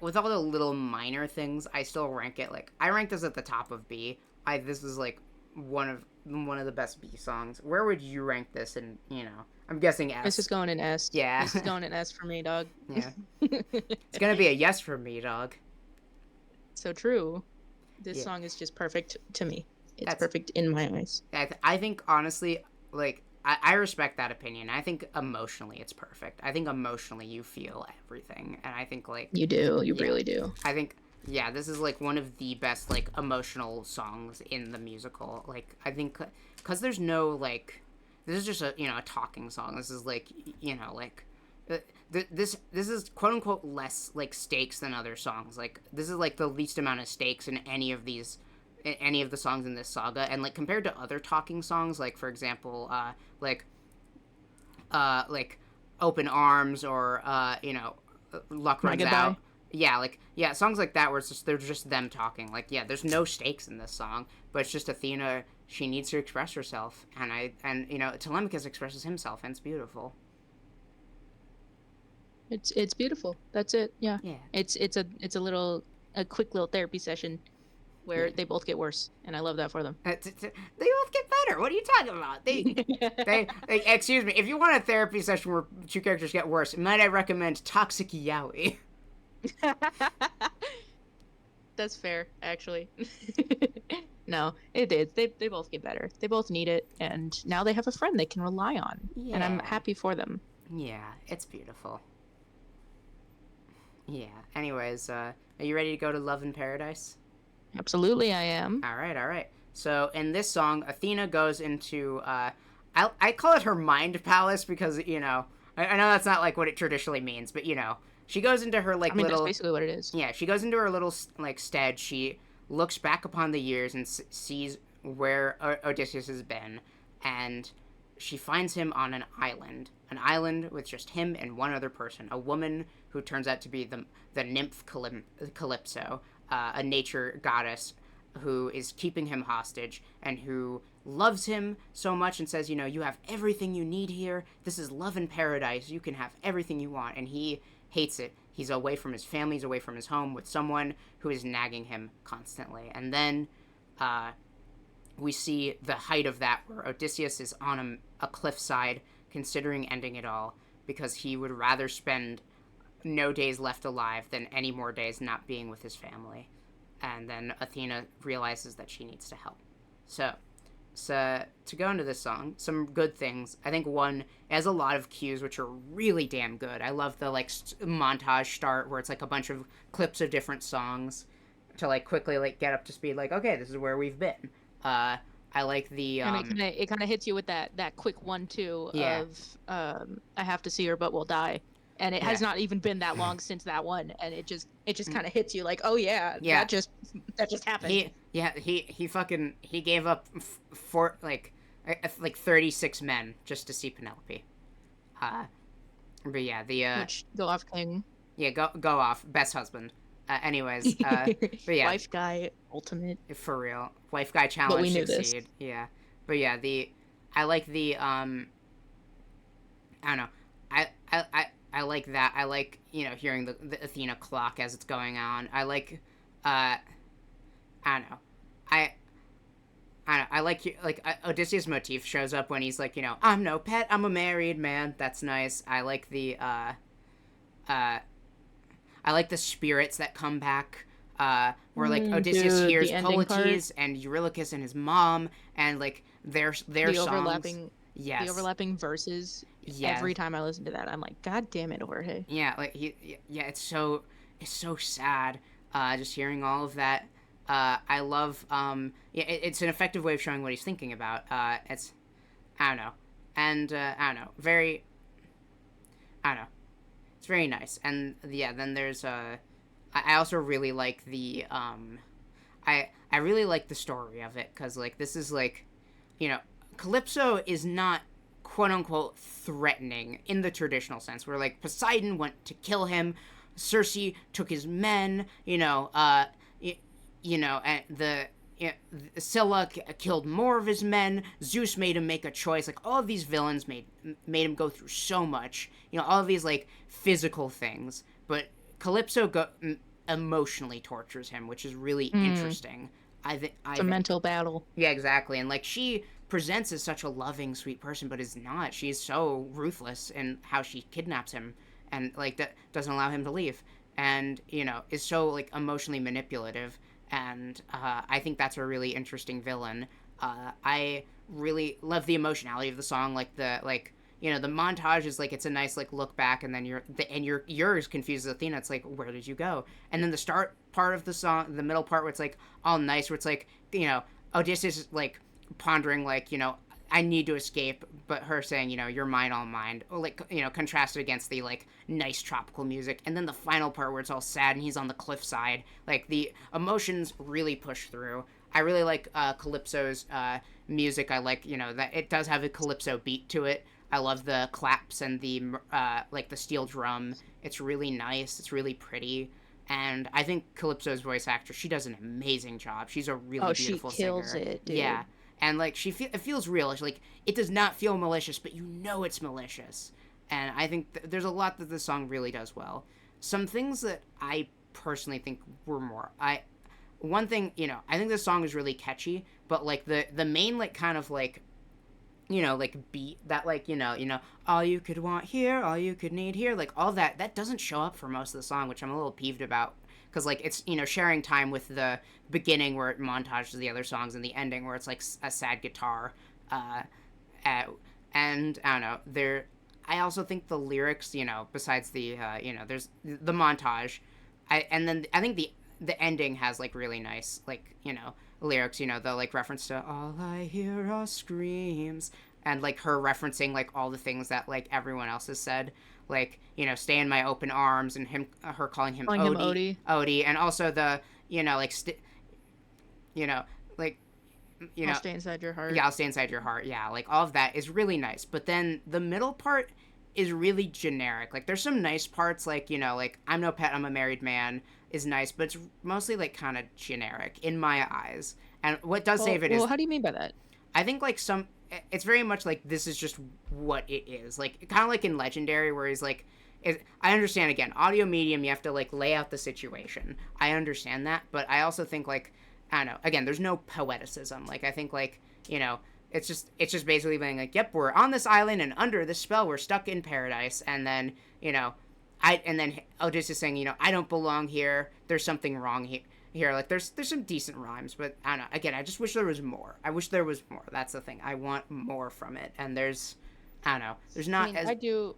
with all the little minor things, I still rank it, like, I rank this at the top of B. This is like one of the best B songs. Where would you rank this? And I'm guessing S. This is going in S. Yeah. This is going in S for me, dog. Yeah. It's gonna be a yes for me, dog. So true. This song is just perfect to me. It's perfect in my eyes. I think honestly, like, I respect that opinion. I think emotionally it's perfect. I think emotionally you feel everything, and I think, like, you do. You really do. I think. Yeah, this is, like, one of the best, like, emotional songs in the musical. Like, I think, because there's no, like, this is just a talking song. This is, like, like, this is quote unquote less, like, stakes than other songs. Like, this is, like, the least amount of stakes in any of the songs in this saga. And, like, compared to other talking songs, like, for example, like Open Arms or Luck Runs Out. Yeah, songs like that where it's just, they're just them talking. Like, yeah, there's no stakes in this song, but it's just Athena. She needs to express herself, and Telemachus expresses himself, and it's beautiful. It's beautiful. That's it. Yeah. Yeah. It's a quick little therapy session where they both get worse, and I love that for them. They both get better. What are you talking about? They excuse me. If you want a therapy session where two characters get worse, might I recommend Toxic Yaoi? That's fair, actually. No, it is. They both get better. They both need it, and now they have a friend they can rely on, and I'm happy for them. Yeah, it's beautiful. Yeah. Anyways, are you ready to go to Love in Paradise? Absolutely, I am. All right. So in this song, Athena goes into I call it her mind palace because I know that's not like what it traditionally means, but she goes into her like that's little. basically what it is. Yeah, she goes into her little like stead. She looks back upon the years and sees where Odysseus has been, and she finds him on an island with just him and one other person, a woman who turns out to be the nymph Calypso, a nature goddess who is keeping him hostage and who loves him so much and says, you have everything you need here. This is love in paradise. You can have everything you want. And he hates it. He's away from his family. He's away from his home with someone who is nagging him constantly. And then we see the height of that, where Odysseus is on a cliffside considering ending it all because he would rather spend no days left alive than any more days not being with his family. And then Athena realizes that she needs to help. So to go into this song, some good things. I think one, it has a lot of cues which are really damn good. I love the like montage start where it's like a bunch of clips of different songs to like quickly like get up to speed. Like, okay, this is where we've been. I like the and it kind of hits you with that quick 1-2 of I have to see her but will die. And it has not even been that long since that one, and it just kind of hits you like, oh yeah, that just happened. He gave up for like 36 men just to see Penelope. But yeah, which go off king. Yeah, go off, best husband. Anyways, but yeah, wife guy ultimate for real, wife guy challenge. But we knew succeed. This. Yeah, but yeah, I like the I don't know, I like that. I like, hearing the Athena clock as it's going on. I like, I don't know. I like Odysseus' motif shows up when he's like, I'm no pet, I'm a married man. That's nice. I like I like the spirits that come back, where like Odysseus hears Polites and Eurylochus and his mom, and like their songs. Yes. The overlapping verses. Yes. Every time I listen to that, I'm like, God damn it, Jorge. Yeah, like it's so sad. Just hearing all of that. I love. It's an effective way of showing what he's thinking about. It's, I don't know, and I don't know, very. I don't know. It's very nice, and yeah. Then there's I also really like the I really like the story of it because like this is like, Calypso is not quote-unquote threatening in the traditional sense, where like Poseidon went to kill him, Circe took his men, and Scylla killed more of his men, Zeus made him make a choice. Like all of these villains made him go through so much, all of these like physical things, but Calypso emotionally tortures him, which is really interesting. It's a mental battle. Yeah, exactly. And like she presents as such a loving, sweet person, but is not. She's so ruthless in how she kidnaps him and like that doesn't allow him to leave, and is so like emotionally manipulative. And I think that's a really interesting villain. I really love the emotionality of the song, like the montage is like, it's a nice like look back, and then you're as confused as Athena. It's like, where did you go? And then the start part of the song, the middle part where it's like all nice, where it's like Odysseus is like pondering like, I need to escape, but her saying, you're mine, all mine, or like, contrasted against the like nice tropical music. And then the final part where it's all sad and he's on the cliffside, like the emotions really push through. I really like Calypso's music. I like, that it does have a Calypso beat to it. I love the claps and the like the steel drum. It's really nice. It's really pretty. And I think Calypso's voice actor, she does an amazing job. She's a really beautiful singer. Oh, she kills it, dude. Yeah. And like it feels real. It's like it does not feel malicious, but it's malicious. And I think there's a lot that this song really does well. Some things that I personally think were more. One thing, I think this song is really catchy, but like the main like kind of like, like beat that like, all you could want here, all you could need here, like all that doesn't show up for most of the song, which I'm a little peeved about. Because, like, it's, sharing time with the beginning where it montages the other songs and the ending where it's, like, a sad guitar. And, I don't know, I also think the lyrics, besides the, there's the montage. And then I think the ending has, like, really nice, like, lyrics, the, like, reference to all I hear are screams. and like her referencing like all the things that like everyone else has said, like, you know, stay in my open arms, and her calling him Odie, and also the, you know, like you know, like, you know, I'll stay inside your heart. Yeah, I'll stay inside your heart. Yeah, like all of that is really nice. But then the middle part is really generic. Like there's some nice parts, like, you know, like I'm no pet, I'm a married man is nice, but it's mostly like kind of generic in my eyes. And what does save it is, how do you mean by that? I think like it's very much like this is just what it is. Like kind of like in Legendary, where he's like, I understand, again, audio medium, you have to like lay out the situation. I understand that, but I also think like, I don't know, again, there's no poeticism. Like I think like, you know, it's just basically being like, yep, we're on this island and under this spell we're stuck in paradise, and then, you know, and then Odysseus saying, you know, I don't belong here. There's something wrong here. Like there's some decent rhymes, but I don't know. Again, I just wish there was more. I wish there was more. That's the thing. I want more from it. And there's, I don't know. There's not as. I do.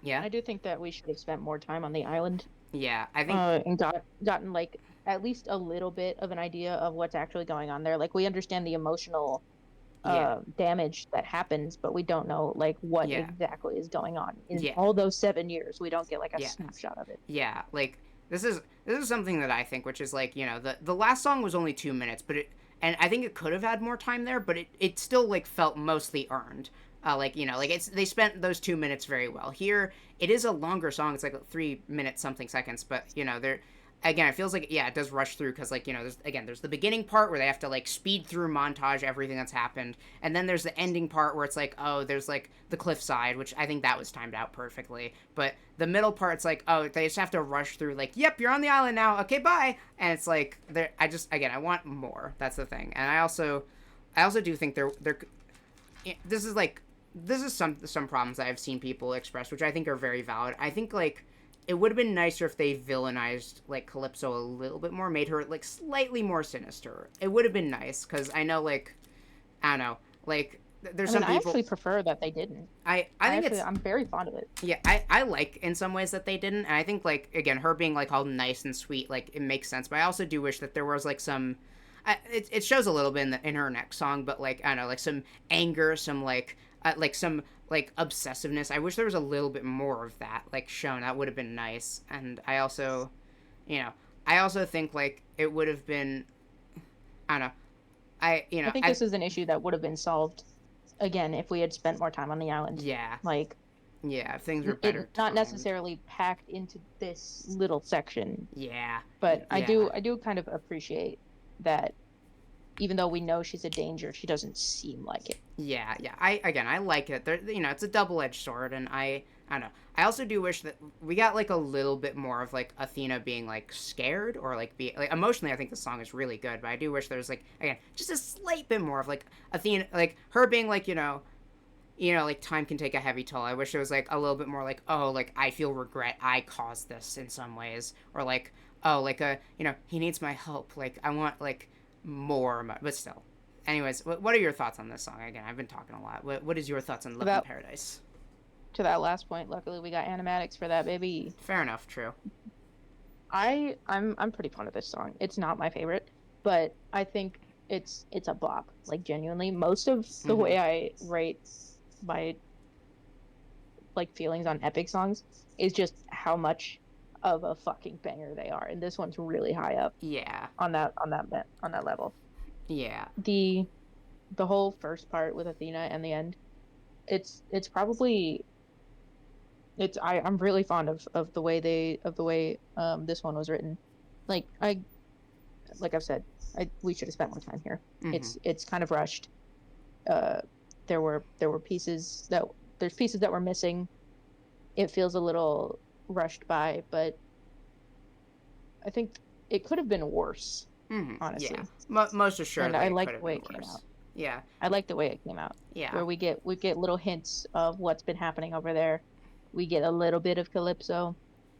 Yeah. I do think that we should have spent more time on the island. Yeah, I think. And gotten like at least a little bit of an idea of what's actually going on there. Like we understand the emotional damage that happens, but we don't know like what exactly is going on in all those 7 years. We don't get like a snapshot of it. Yeah, like this is something that I think, which is like, you know, the last song was only 2 minutes, but and I think it could have had more time there, but it still like felt mostly earned. Like, you know, like they spent those 2 minutes very well. Here it is a longer song. It's like 3 minutes something seconds, but you know, again, it feels like, it does rush through, because, like, you know, there's the beginning part where they have to, like, speed through montage everything that's happened, and then there's the ending part where it's like, oh, there's, like, the cliffside, which I think that was timed out perfectly, but the middle part's like, oh, they just have to rush through, like, yep, you're on the island now, okay, bye, and it's like, I want more, that's the thing, and I also do think this is some problems that I've seen people express, which I think are very valid. I think, like, it would have been nicer if they villainized, like, Calypso a little bit more, made her, like, slightly more sinister. It would have been nice, because I know, like, I don't know, like, there's some people... I actually prefer that they didn't. I'm very fond of it. Yeah, I like, in some ways, that they didn't, and I think, like, again, her being, like, all nice and sweet, like, it makes sense, but I also do wish that there was, like, some... It shows a little bit in her next song, but, like, I don't know, like, some anger, some, like some, like, obsessiveness. I wish there was a little bit more of that, like, shown. That would have been nice. And I also, you know, think, like, it would have been, I don't know. I think this is an issue that would have been solved, again, if we had spent more time on the island. Yeah. Like, yeah, if things were better not necessarily packed into this little section. Yeah. But I do kind of appreciate that, even though we know she's a danger, she doesn't seem like it. Yeah. I like it. You know, it's a double-edged sword, and I don't know. I also do wish that we got, like, a little bit more of, like, Athena being, like, scared, or, like, emotionally, I think the song is really good, but I do wish there was, like, again, just a slight bit more of, like, Athena, like, her being, like, you know, like, time can take a heavy toll. I wish it was, like, a little bit more, like, oh, like, I feel regret, I caused this in some ways, or, like, oh, like, you know, he needs my help, like, I want, like, more, but still. Anyways, what are your thoughts on this song? Again, I've been talking a lot. What is your thoughts on Love in Paradise? To that last point, luckily we got animatics for that, baby. Fair enough, true. I'm pretty fond of this song. It's not my favorite, but I think it's a bop. Like, genuinely, most of the way I rate my, like, feelings on epic songs is just how much of a fucking banger they are, and this one's really high up. Yeah. On that level. Yeah. The whole first part with Athena and the end, I'm really fond of the way this one was written. Like I've said, we should have spent more time here. Mm-hmm. It's kind of rushed. There were pieces that were missing. It feels a little rushed by, but I think it could have been worse. Mm-hmm. Honestly, yeah, most assuredly. And I like the way it came out. Yeah, I like the way it came out. Yeah, where we get little hints of what's been happening over there. We get a little bit of Calypso,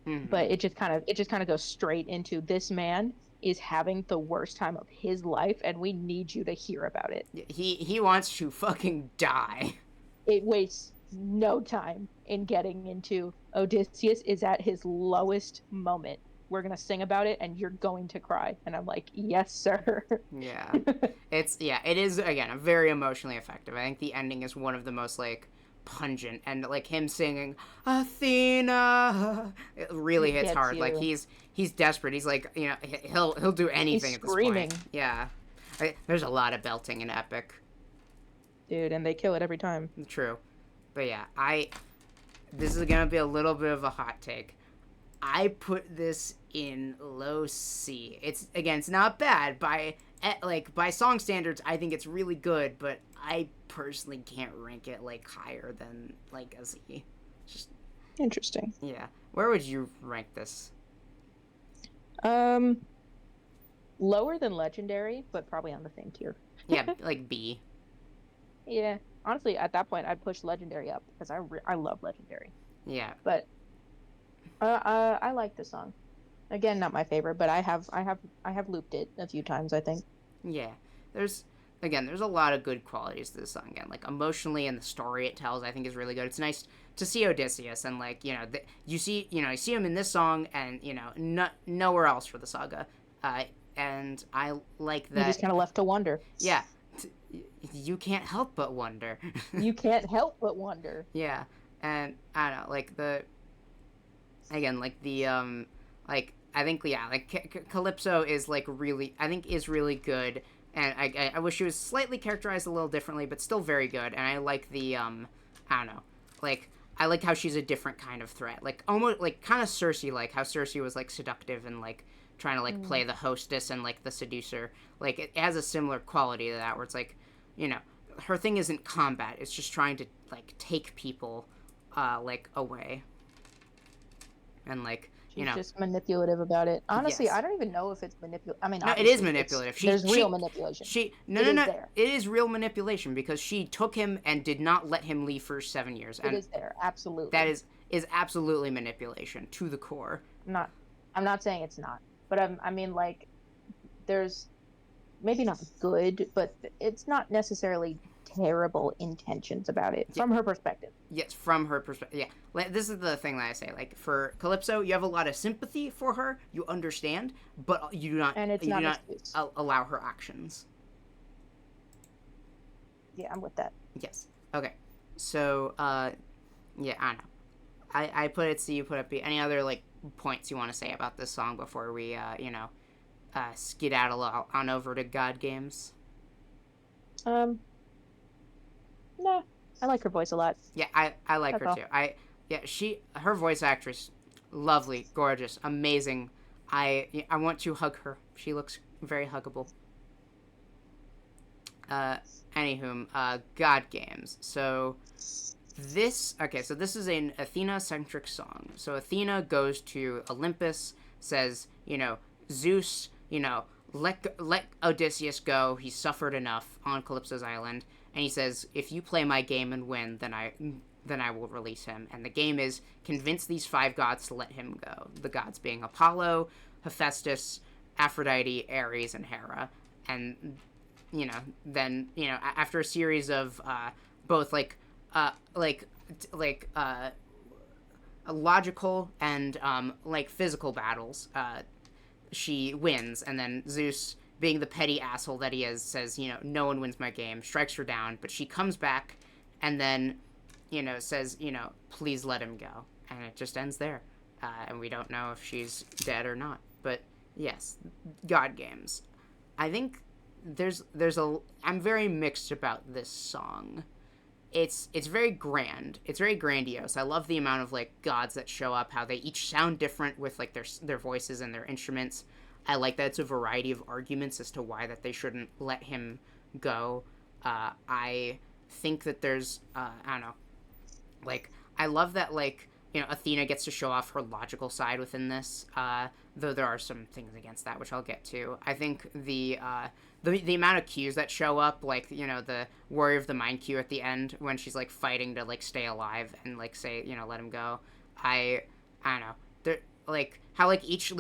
but it just kind of goes straight into, this man is having the worst time of his life, and we need you to hear about it. He wants to fucking die. It wastes no time in getting into Odysseus is at his lowest moment. we're gonna sing about it, and you're going to cry. And I'm like, yes, sir. Yeah. It is, again, very emotionally effective. I think the ending is one of the most, like, pungent, and, like, him singing Athena, it really hits hard. You. Like, he's desperate. He's like, you know, he'll do anything at this point. Yeah. There's a lot of belting in Epic. Dude, and they kill it every time. True. But yeah, this is gonna be a little bit of a hot take. I put this in low C. It's not bad by song standards. I think it's really good, but I personally can't rank it like higher than like a Z. Just interesting. Yeah. Where would you rank this? Lower than Legendary, but probably on the same tier. Yeah, like B. Yeah. Honestly, at that point, I'd push Legendary up because I love Legendary. Yeah. But I like the song. Again, not my favorite, but I have looped it a few times, I think. Yeah. There's a lot of good qualities to this song. Again, like emotionally and the story it tells, I think is really good. It's nice to see Odysseus, and like, you know, you see him in this song, and you know, nowhere else for the saga. And I like that. You just kind of left to wonder. Yeah. You can't help but wonder. You can't help but wonder. Yeah. And I don't know, like I think, yeah, like Calypso is like really, I think is really good, and I wish she was slightly characterized a little differently, but still very good. And I like the I don't know, like I like how she's a different kind of threat, like almost like kind of Cersei, like how Cersei was like seductive and like trying to like play the hostess and like the seducer. Like it has a similar quality to that, where it's like, you know, her thing isn't combat, it's just trying to like take people like away, and like, you know, just manipulative about it. Honestly, yes. I don't even know if it's manipulative. I mean, no, it is manipulative. There's real manipulation. No. It is real manipulation, because she took him and did not let him leave for 7 years. It is there, absolutely. That is absolutely manipulation to the core. I'm not saying it's not, but I mean, like, there's maybe not good, but it's not necessarily terrible intentions about it from her perspective. Yes, from her perspective. Yeah, this is the thing that I say. Like, for Calypso, you have a lot of sympathy for her. You understand, but you do not. And it's not allow her actions. Yeah, I'm with that. Yes. Okay. So, yeah, I don't know. I put it C. You put it B. Any other like points you want to say about this song before we, skedaddle on over to God Games? No, I like her voice a lot. Yeah, I like her too. Her voice actress, lovely, gorgeous, amazing. I want to hug her. She looks very huggable. God Games. So this is an Athena-centric song. So Athena goes to Olympus, says, you know, Zeus, you know, let Odysseus go. He's suffered enough on Calypso's island. And he says, if you play my game and win, then I will release him. And the game is convince these 5 gods to let him go. The gods being Apollo, Hephaestus, Aphrodite, Ares, and Hera. And, you know, then, you know, after a series of both logical and physical battles, she wins. And then Zeus, being the petty asshole that he is, says, you know, no one wins my game, strikes her down, but she comes back and then, you know, says, you know, please let him go. And it just ends there. And we don't know if she's dead or not. But yes, God Games. I think I'm very mixed about this song. It's very grand. It's very grandiose. I love the amount of like gods that show up, how they each sound different with like their voices and their instruments. I like that it's a variety of arguments as to why that they shouldn't let him go. I think that there's, I don't know, like, I love that, like, you know, Athena gets to show off her logical side within this, though there are some things against that, which I'll get to. I think the amount of cues that show up, like, you know, the Warrior of the Mind cue at the end, when she's, like, fighting to, like, stay alive and, like, say, you know, let him go. I don't know. They're, like, how, like, each of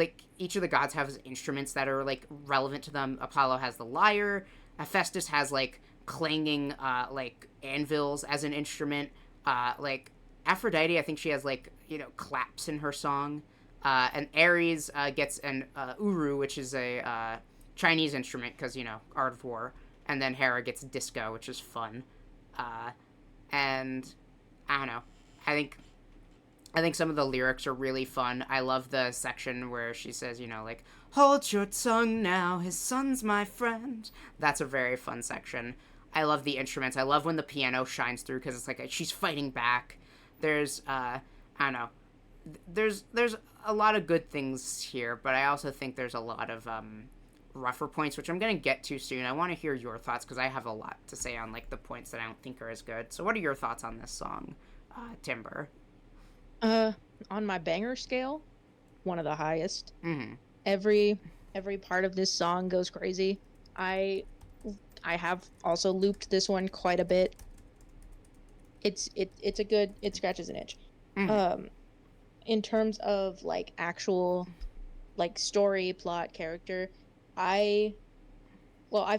the gods have instruments that are, like, relevant to them. Apollo has the lyre. Hephaestus has, like, clanging, like, anvils as an instrument. Like, Aphrodite, I think she has, like, you know, claps in her song. And Ares gets an uru, which is a Chinese instrument, because, art of war. And then Hera gets disco, which is fun. And I don't know. I think some of the lyrics are really fun. I love the section where she says, like, hold your tongue now, his son's my friend. That's a very fun section. I love the instruments. I love when the piano shines through, because it's like she's fighting back. There's, I don't know. There's a lot of good things here, but I also think there's a lot of rougher points, which I'm going to get to soon. I want to hear your thoughts, because I have a lot to say on, like, the points that I don't think are as good. So what are your thoughts on this song, Timber? On my banger scale, one of the highest. Mm-hmm. Every part of this song goes crazy. I have also looped this one quite a bit. It's a good, it scratches an itch. Mm-hmm. In terms of like actual like story, plot, character, I've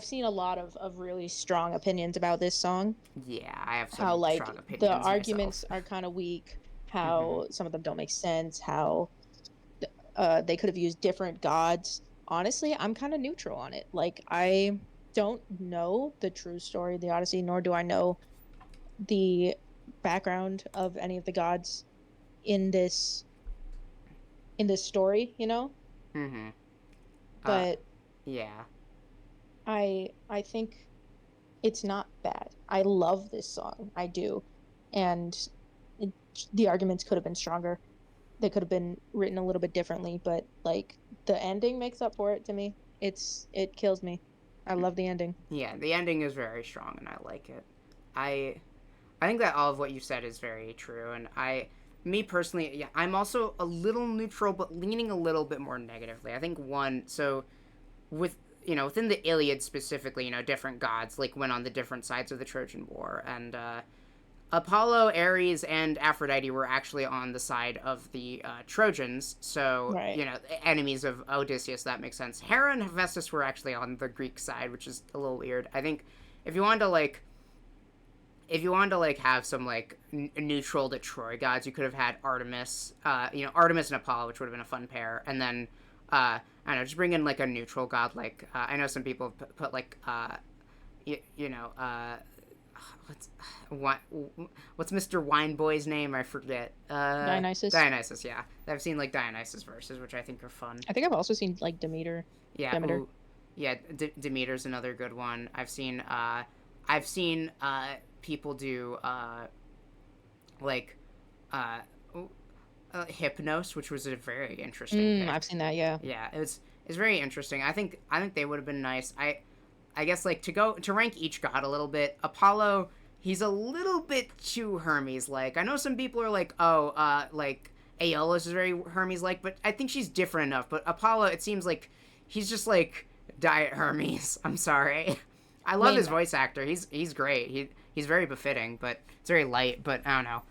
seen a lot of really strong opinions about this song. Yeah, I have some how like strong opinions the myself. arguments are kind of weak, how some of them don't make sense, how they could have used different gods. Honestly, I'm kind of neutral on it. Like, I don't know the true story of the Odyssey, nor do I know the background of any of the gods in this story, Mm-hmm. But yeah, I think it's not bad. I love this song. I do. And the arguments could have been stronger. They could have been written a little bit differently, but like the ending makes up for it to me. It kills me. I love the ending. Yeah, the ending is very strong, and I like it. I think that all of what you said is very true, and me personally, yeah, I'm also a little neutral, but leaning a little bit more negatively. I think within the Iliad specifically, different gods like went on the different sides of the Trojan War, and Apollo, Ares, and Aphrodite were actually on the side of the Trojans, so, right. Enemies of Odysseus, that makes sense. Hera and Hephaestus were actually on the Greek side, which is a little weird. I think if you wanted to, have some, neutral to Troy gods, you could have had Artemis, Artemis and Apollo, which would have been a fun pair, and then, I don't know, just bring in, a neutral god, I know some people put what's Mr. Wineboy's name? I forget. Dionysus. Dionysus, yeah. I've seen Dionysus verses, which I think are fun. I think I've also seen Demeter. Yeah. Demeter. Demeter's another good one. I've seen people do Hypnos, which was a very interesting pick. I've seen that, yeah. Yeah, it's very interesting. I think they would have been nice. I guess to rank each god a little bit. Apollo, he's a little bit too Hermes-like. I know some people are like, Aeolus is very Hermes-like, but I think she's different enough. But Apollo, it seems like he's just Diet Hermes. I'm sorry. I love his voice actor. He's great. He's very befitting, but it's very light. But I don't know.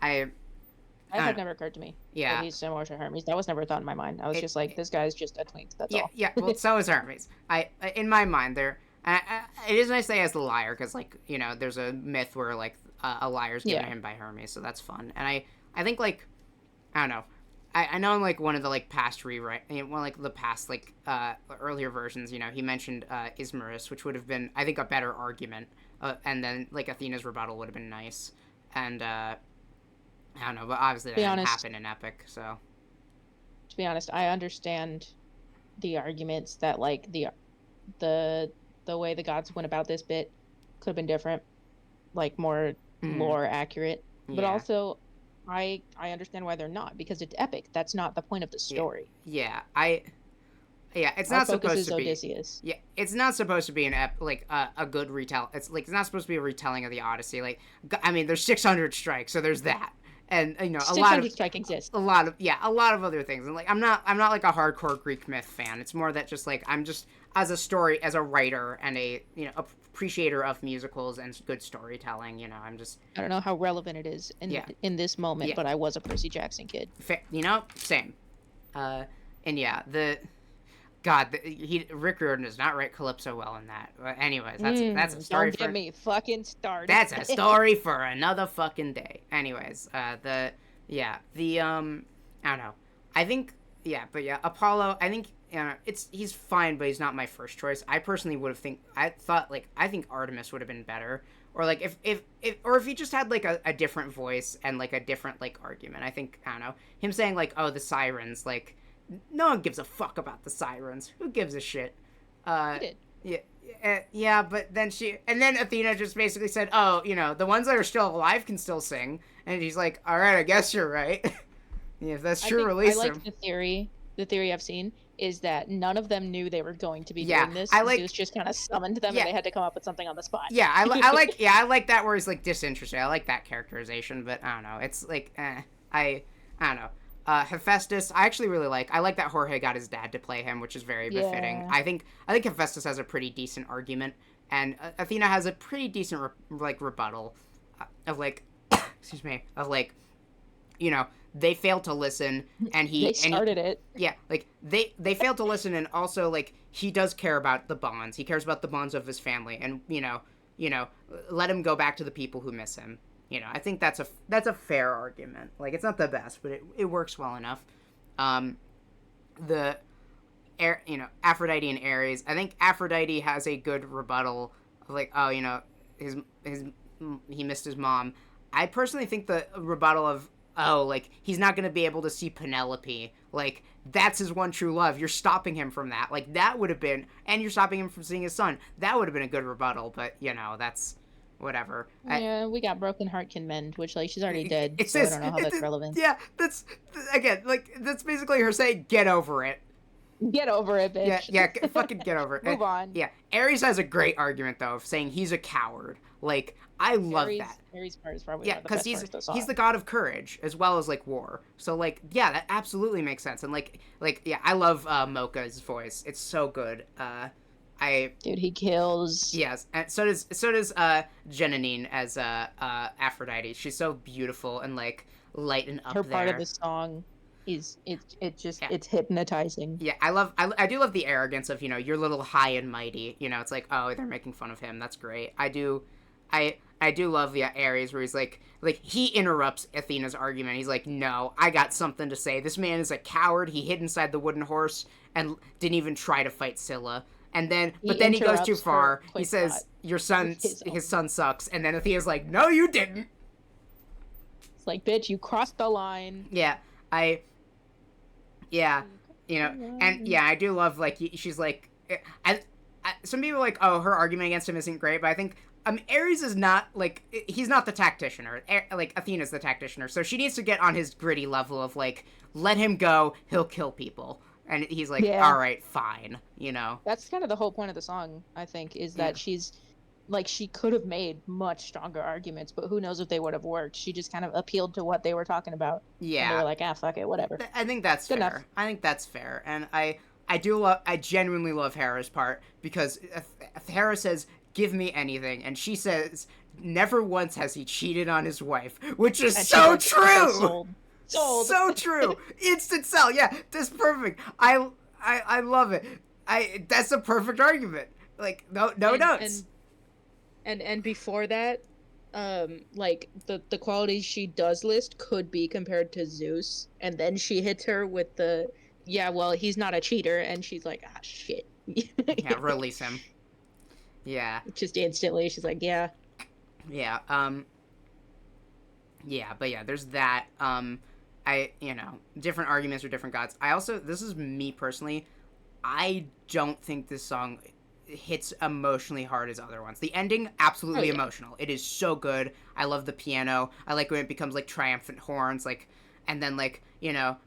That had never occurred to me. Yeah. That he's similar to Hermes. That was never a thought in my mind. I was just like, this guy's just a twink. That's all. Yeah. Well, so is Hermes. In my mind, it is nice that he has the lyre, because there's a myth where a lyre's given to him by Hermes, so that's fun. And I think I don't know. I know in one of the past the past earlier versions, he mentioned Ismarus, which would have been, I think, a better argument. And then Athena's rebuttal would have been nice. And I don't know, but obviously that didn't happen in Epic, so. To be honest, I understand the arguments that the way the gods went about this bit could have been different, more lore accurate. But also, I understand why they're not, because it's epic. That's not the point of the story. Yeah, it's not supposed to be Odysseus. Yeah, it's not supposed to be a good retell. It's not supposed to be a retelling of the Odyssey. There's 600 strikes, so there's that. And a lot of strike exists. A lot of other things. And I'm not a hardcore Greek myth fan. It's more that just I'm just as a writer and a appreciator of musicals and good storytelling. I don't know how relevant it is in this moment, but I was a Percy Jackson kid. Same. Rick Riordan does not write Calypso well in that. But anyways, that's a story. Don't get me fucking started. That's a story for another fucking day. Anyways, I don't know. I think but yeah, Apollo. I think he's fine, but he's not my first choice. I personally would have I think Artemis would have been better, or like if he just had like a different voice and like a different like argument. I think I don't know him saying like, oh, the sirens, like no one gives a fuck about the sirens. Who gives a shit? He did. Yeah, but then Athena just basically said, oh, the ones that are still alive can still sing, and he's like, all right, I guess you're right. Yeah, if that's true, release them. I like the theory. The theory I've seen is that none of them knew they were going to be doing this. Zeus just kind of summoned them, and they had to come up with something on the spot. Yeah, I like that where he's like disinterested. I like that characterization, but I don't know. It's like, I don't know. Hephaestus, I actually really like. I like that Jorge got his dad to play him, which is very befitting. I think Hephaestus has a pretty decent argument, and Athena has a pretty decent rebuttal of like, excuse me, of like, they failed to listen, and they started it. Yeah, like they failed to listen, and also like he does care about the bonds. He cares about the bonds of his family, and let him go back to the people who miss him. I think that's a fair argument. Like, it's not the best, but it works well enough. Aphrodite and Ares. I think Aphrodite has a good rebuttal of like, oh, he missed his mom. I personally think the rebuttal of, oh, like, he's not going to be able to see Penelope. Like, that's his one true love. You're stopping him from that. Like, that would have been, and you're stopping him from seeing his son. That would have been a good rebuttal, but, that's whatever. Yeah, we got Broken Heart Can Mend, which, like, she's already dead, so I don't know how that's relevant. Yeah, that's basically her saying, get over it. Get over it, bitch. Yeah, fucking get over it. Move on. Yeah, Ares has a great argument, though, of saying he's a coward. Like, I love that. Ares' part is probably one of the best parts he's the god of courage, as well as, like, war. So, like, yeah, that absolutely makes sense. And, like, yeah, I love Mocha's voice. It's so good. Dude, he kills. Yes, and so does Janine as Aphrodite. She's so beautiful and like light and up her there. Part of the song is it's hypnotizing. Yeah, I do love the arrogance of you're little high and mighty. It's like, oh, they're making fun of him. That's great. I do love the Ares where he's like he interrupts Athena's argument. He's like, no, I got something to say. This man is a coward. He hid inside the wooden horse and didn't even try to fight Scylla. And then, but then he goes too far. He says, his son sucks. And then Athena's like, no, you didn't. It's like, bitch, you crossed the line. Yeah, and yeah, I do love, like, she's like, some people are like, oh, her argument against him isn't great, but I think, Ares is not, like, he's not the tacticianer. Like, Athena's the tacticianer. So she needs to get on his gritty level of, like, let him go, he'll kill people. And he's like, all right, fine, That's kind of the whole point of the song, I think, is that she's, like, she could have made much stronger arguments, but who knows if they would have worked. She just kind of appealed to what they were talking about. Yeah. And they were like, fuck it, whatever. I think that's fair. Enough. I think that's fair. And I genuinely love Hera's part, because Hera says, give me anything. And she says, never once has he cheated on his wife, which is so true. Sold. So true. Instant sell. Yeah, that's perfect. I love it. That's a perfect argument. Like, no notes. And before that, like the qualities she does list could be compared to Zeus, and then she hits her with the well, he's not a cheater, and she's like, shit. Yeah, release him. Yeah. Just instantly, she's like, yeah. Yeah. Yeah, but yeah, there's that. Different arguments for different gods. This is me personally, I don't think this song hits emotionally hard as other ones. The ending, absolutely emotional. It is so good. I love the piano. I like when it becomes, like, triumphant horns, like, and then, like,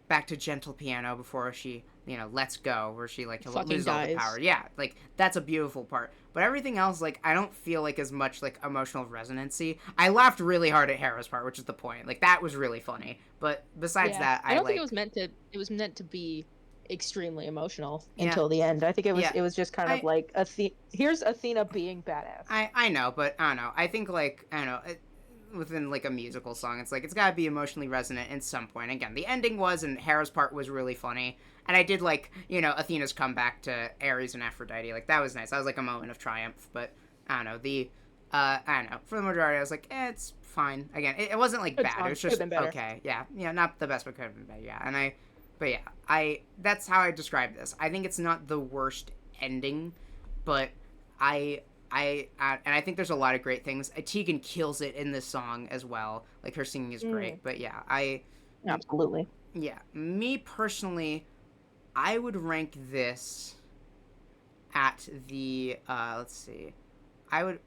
back to gentle piano before she, lets go, where she, like, loses all the power. Yeah, like, that's a beautiful part. But everything else, like, I don't feel like as much, like, emotional resonancy. I laughed really hard at Hera's part, which is the point. Like, that was really funny. But besides that, I don't think it was meant to be extremely emotional until the end. I think it was just kind of like here's Athena being badass. I know, but I don't know. I think, like, I don't know, within, like, a musical song, it's like, it's gotta be emotionally resonant at some point. Again, the ending was, and Hera's part was really funny. And I did like, Athena's comeback to Ares and Aphrodite. Like, that was nice. That was, like, a moment of triumph. But, I don't know, for the majority, I was like, it's fine. Again, it wasn't, like, bad. It was just okay. Yeah, not the best, but could have been better, yeah. But yeah, that's how I describe this. I think it's not the worst ending, but and I think there's a lot of great things. Tegan kills it in this song as well. Like, her singing is great. But yeah, absolutely. Yeah, me personally, I would rank this at the let's see. I would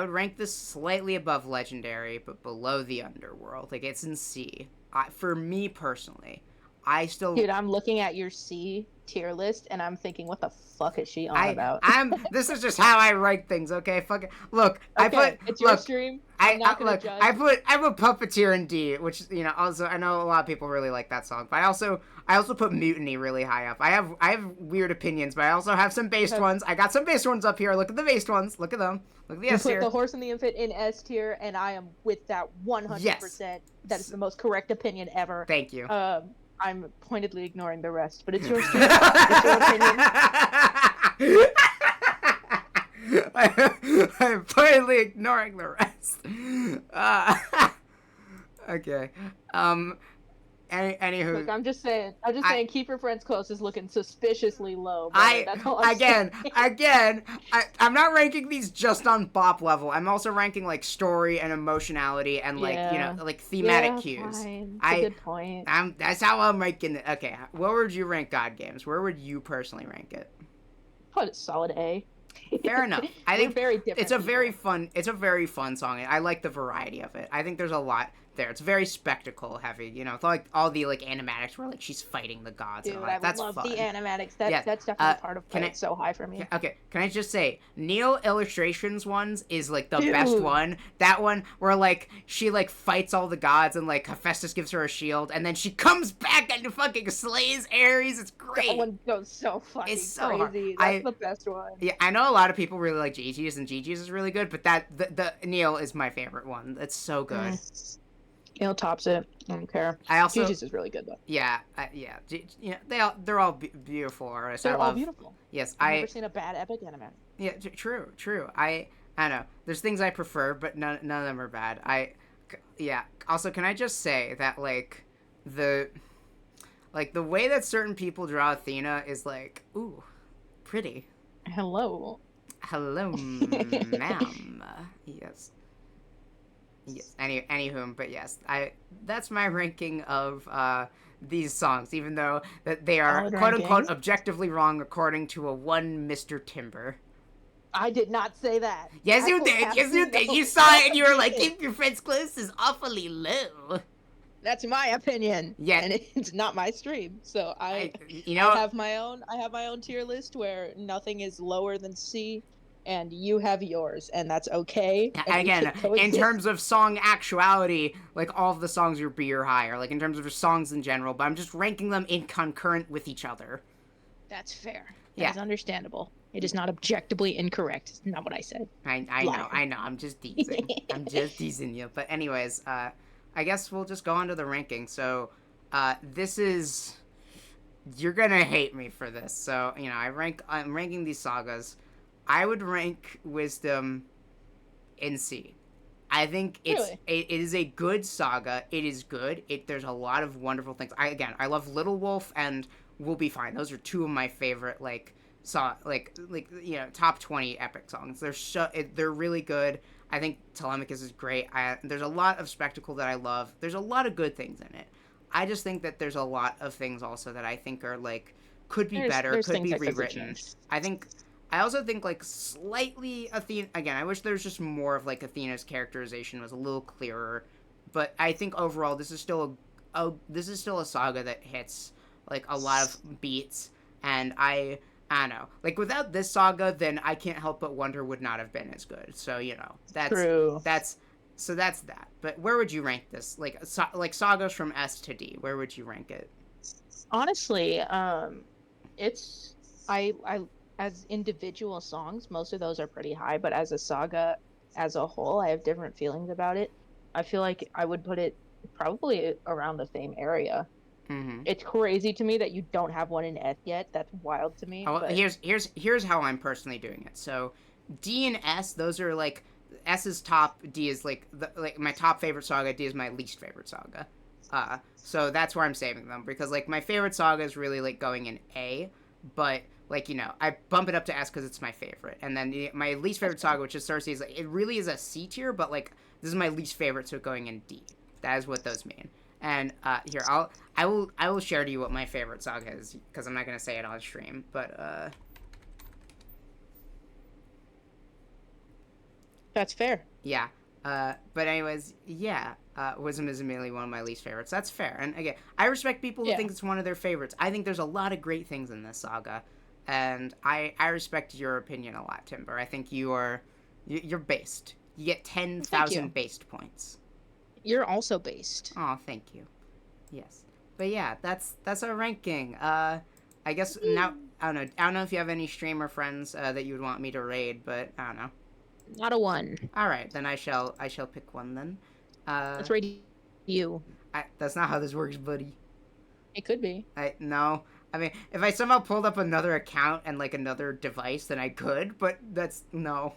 rank this slightly above Legendary, but below the Underworld. Like, it's in C. For me personally, Dude, I'm looking at your C tier list, and I'm thinking, what the fuck is she on about? This is just how I rank things, okay? Fuck it. Look, okay, it's your stream. I'm not gonna judge. I put Puppeteer in D, which, you know, also I know a lot of people really like that song, but I also put Mutiny really high up. I have weird opinions, but I also have some based ones. I got some based ones up here. Look at the based ones. Look at them. Look at the S tier. You put The Horse and the Infant in S tier, and I am with that 100%. Yes. That is the most correct opinion ever. Thank you. I'm pointedly ignoring the rest, but it's your stream. It's your opinion. I'm pointedly ignoring the rest. Okay. Anywho. Look, I'm just saying, keep your friends close is looking suspiciously low. That's all I'm saying. I'm not ranking these just on bop level. I'm also ranking like story and emotionality and like, you know, like thematic cues. Fine. That's a good point. That's how I'm ranking it. Okay, where would you rank God Games? Where would you personally rank it? Put it solid A. Fair enough. I think very different. It's a very fun song. I like the variety of it. I think there's a lot there. It's very spectacle heavy, you know. It's like all the like animatics where like she's fighting the gods. Dude, and all that. That's love fun. The animatics. That's definitely part of why it's so high for me. Okay, can I just say, Neil Illustrations ones is like the best one. That one where like she like fights all the gods and like Hephaestus gives her a shield and then she comes back and fucking slays Ares. It's great. That one goes so fucking crazy. That's the best one. Yeah, I know a lot of people really like Gigi's and Gigi's is really good, but the Neil is my favorite one. It's so good. Neil tops it. I don't care. Gigi's is really good though. Yeah, they're all beautiful artists. They're all beautiful. Yes, I've never seen a bad epic anime. Yeah, true. I know. There's things I prefer, but none of them are bad. Also, can I just say that like the way that certain people draw Athena is like, ooh, pretty. Hello, ma'am. Yes. Anywho, but yes, that's my ranking of these songs, even though that they are quote unquote objectively wrong according to a one Mr. Timber. I did not say that. Yes, you did. Yes, you did. You saw it and you were like, "Keep your friends close" is awfully low. That's my opinion. Yeah, and it's not my stream, so I have my own tier list where nothing is lower than C. And you have yours, and that's okay. Again, in terms of song actuality, like all of the songs are B or higher, like in terms of songs in general, but I'm just ranking them in concurrent with each other. That's fair. That's understandable. It is not objectively incorrect. It's not what I said. I know. I'm just teasing. I'm just teasing you. But anyways, I guess we'll just go on to the ranking. So, this is... You're gonna hate me for this. So, you know, I'm ranking these sagas. I would rank Wisdom in C. I think it is a good saga. It is good. There's a lot of wonderful things. I love Little Wolf and We'll Be Fine. Those are two of my favorite top 20 epic songs. They're really good. I think Telemachus is great. There's a lot of spectacle that I love. There's a lot of good things in it. I just think that there's a lot of things also that I think are like could be better, could be rewritten. I also think, like, slightly Athena... Again, I wish there was just more of, like, Athena's characterization was a little clearer. But I think overall, this is still a saga that hits, like, a lot of beats. And I don't know. Like, without this saga, then I Can't Help But Wonder would not have been as good. So, you know, that's... True. That's that. But where would you rank this? Like sagas from S to D, where would you rank it? Honestly, it's... As individual songs, most of those are pretty high, but as a saga as a whole, I have different feelings about it. I feel like I would put it probably around the same area. Mm-hmm. It's crazy to me that you don't have one in S yet. That's wild to me. Oh, but... Here's how I'm personally doing it. So D and S, those are like S is top, D is like my top favorite saga, D is my least favorite saga. So that's where I'm saving them because like my favorite saga is really like going in A, but like I bump it up to S because it's my favorite, and then my least favorite saga, which is Cersei, is like it really is a C tier, but like this is my least favorite, so going in D. That is what those mean. And here I will share to you what my favorite saga is because I'm not gonna say it on stream, but That's fair. yeah. But anyways, yeah. Wisdom is immediately one of my least favorites. That's fair. And again, I respect people who think it's one of their favorites. I think there's a lot of great things in this saga, and I respect your opinion a lot, Timber. I think you're based. You get 10,000 based points. You're also based. Oh, thank you. Yes, but yeah, that's our ranking. I guess now I don't know if you have any streamer friends that you would want me to raid, but I don't know. Not a 1. All right, then I shall pick one then. Let's rate you. That's not how this works, buddy. It could be. No. I mean, if I somehow pulled up another account and like another device, then I could, but that's no.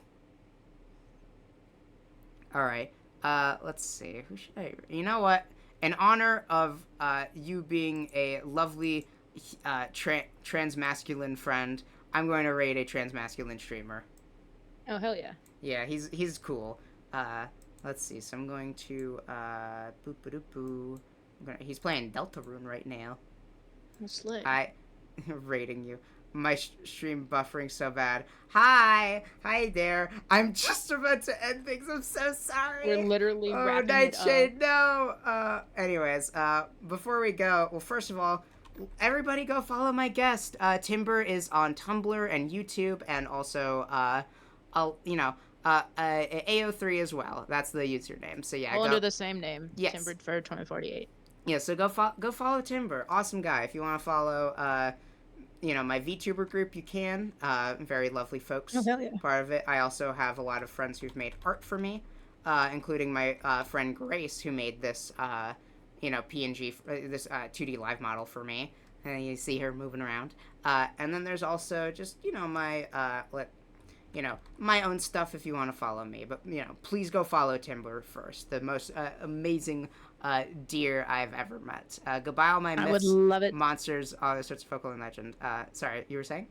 All right. Let's see. Who should I? You know what? In honor of you being a lovely transmasculine friend, I'm going to rate a transmasculine streamer. Oh hell yeah. Yeah, he's cool. Let's see. So I'm going to boop boop boo. He's playing Deltarune right now. Slick. Rating you. My stream buffering so bad. Hi there. I'm just about to end things. I'm so sorry. We're literally wrapping Nightshade, no. Anyways, before we go, well, first of all, everybody go follow my guest. Timber is on Tumblr and YouTube, and also AO3 as well. That's the username. So yeah, under the same name. Yes. Timber for 2048. Yeah, so go follow Timber. Awesome guy. If you want to follow my VTuber group, you can. Very lovely folks. Oh, hell yeah. Part of it. I also have a lot of friends who've made art for me, including my friend Grace, who made this PNG, this 2D live model for me. And you see her moving around. And then there's also just my my own stuff if you want to follow me. But please go follow Timber first. The most amazing deer I've ever met. Goodbye all my myths, would love it. monsters, all those sorts of folklore and legend. Sorry, you were saying?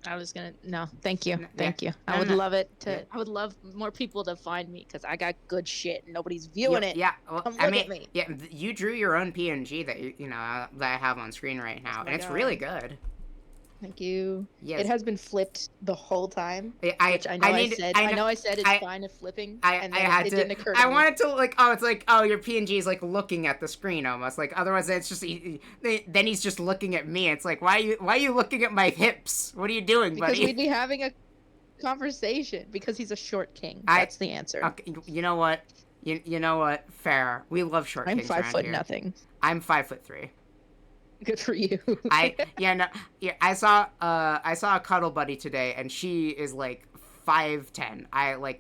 I was gonna thank you. Yeah. I would love it to. Yeah. I would love more people to find me because I got good shit and nobody's viewing it. Yeah, well, Come look at me. Yeah, you drew your own PNG that that I have on screen right now, and it's really good. Thank you. Yes. It has been flipped the whole time. I know I said it's fine if flipping. And then it didn't occur to me. I wanted to it's like, your PNG is like looking at the screen almost. Like otherwise it's just then he's just looking at me. It's like why are you looking at my hips? What are you doing, buddy? Because we'd be having a conversation. Because he's a short king. That's the answer. Okay, you know what? You know what? Fair. We love short kings around here. I'm 5'0". I'm 5'3". Good for you. I saw a cuddle buddy today, and she is like 5'10".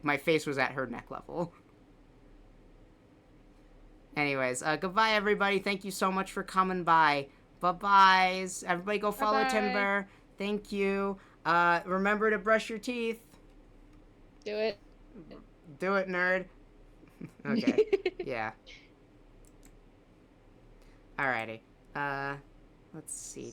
My face was at her neck level. Anyways, goodbye everybody. Thank you so much for coming by. Bye-byes. Everybody go follow Bye-bye. Timber. Thank you. Remember to brush your teeth. Do it. Do it, nerd. Okay. Yeah. Alrighty. Let's see.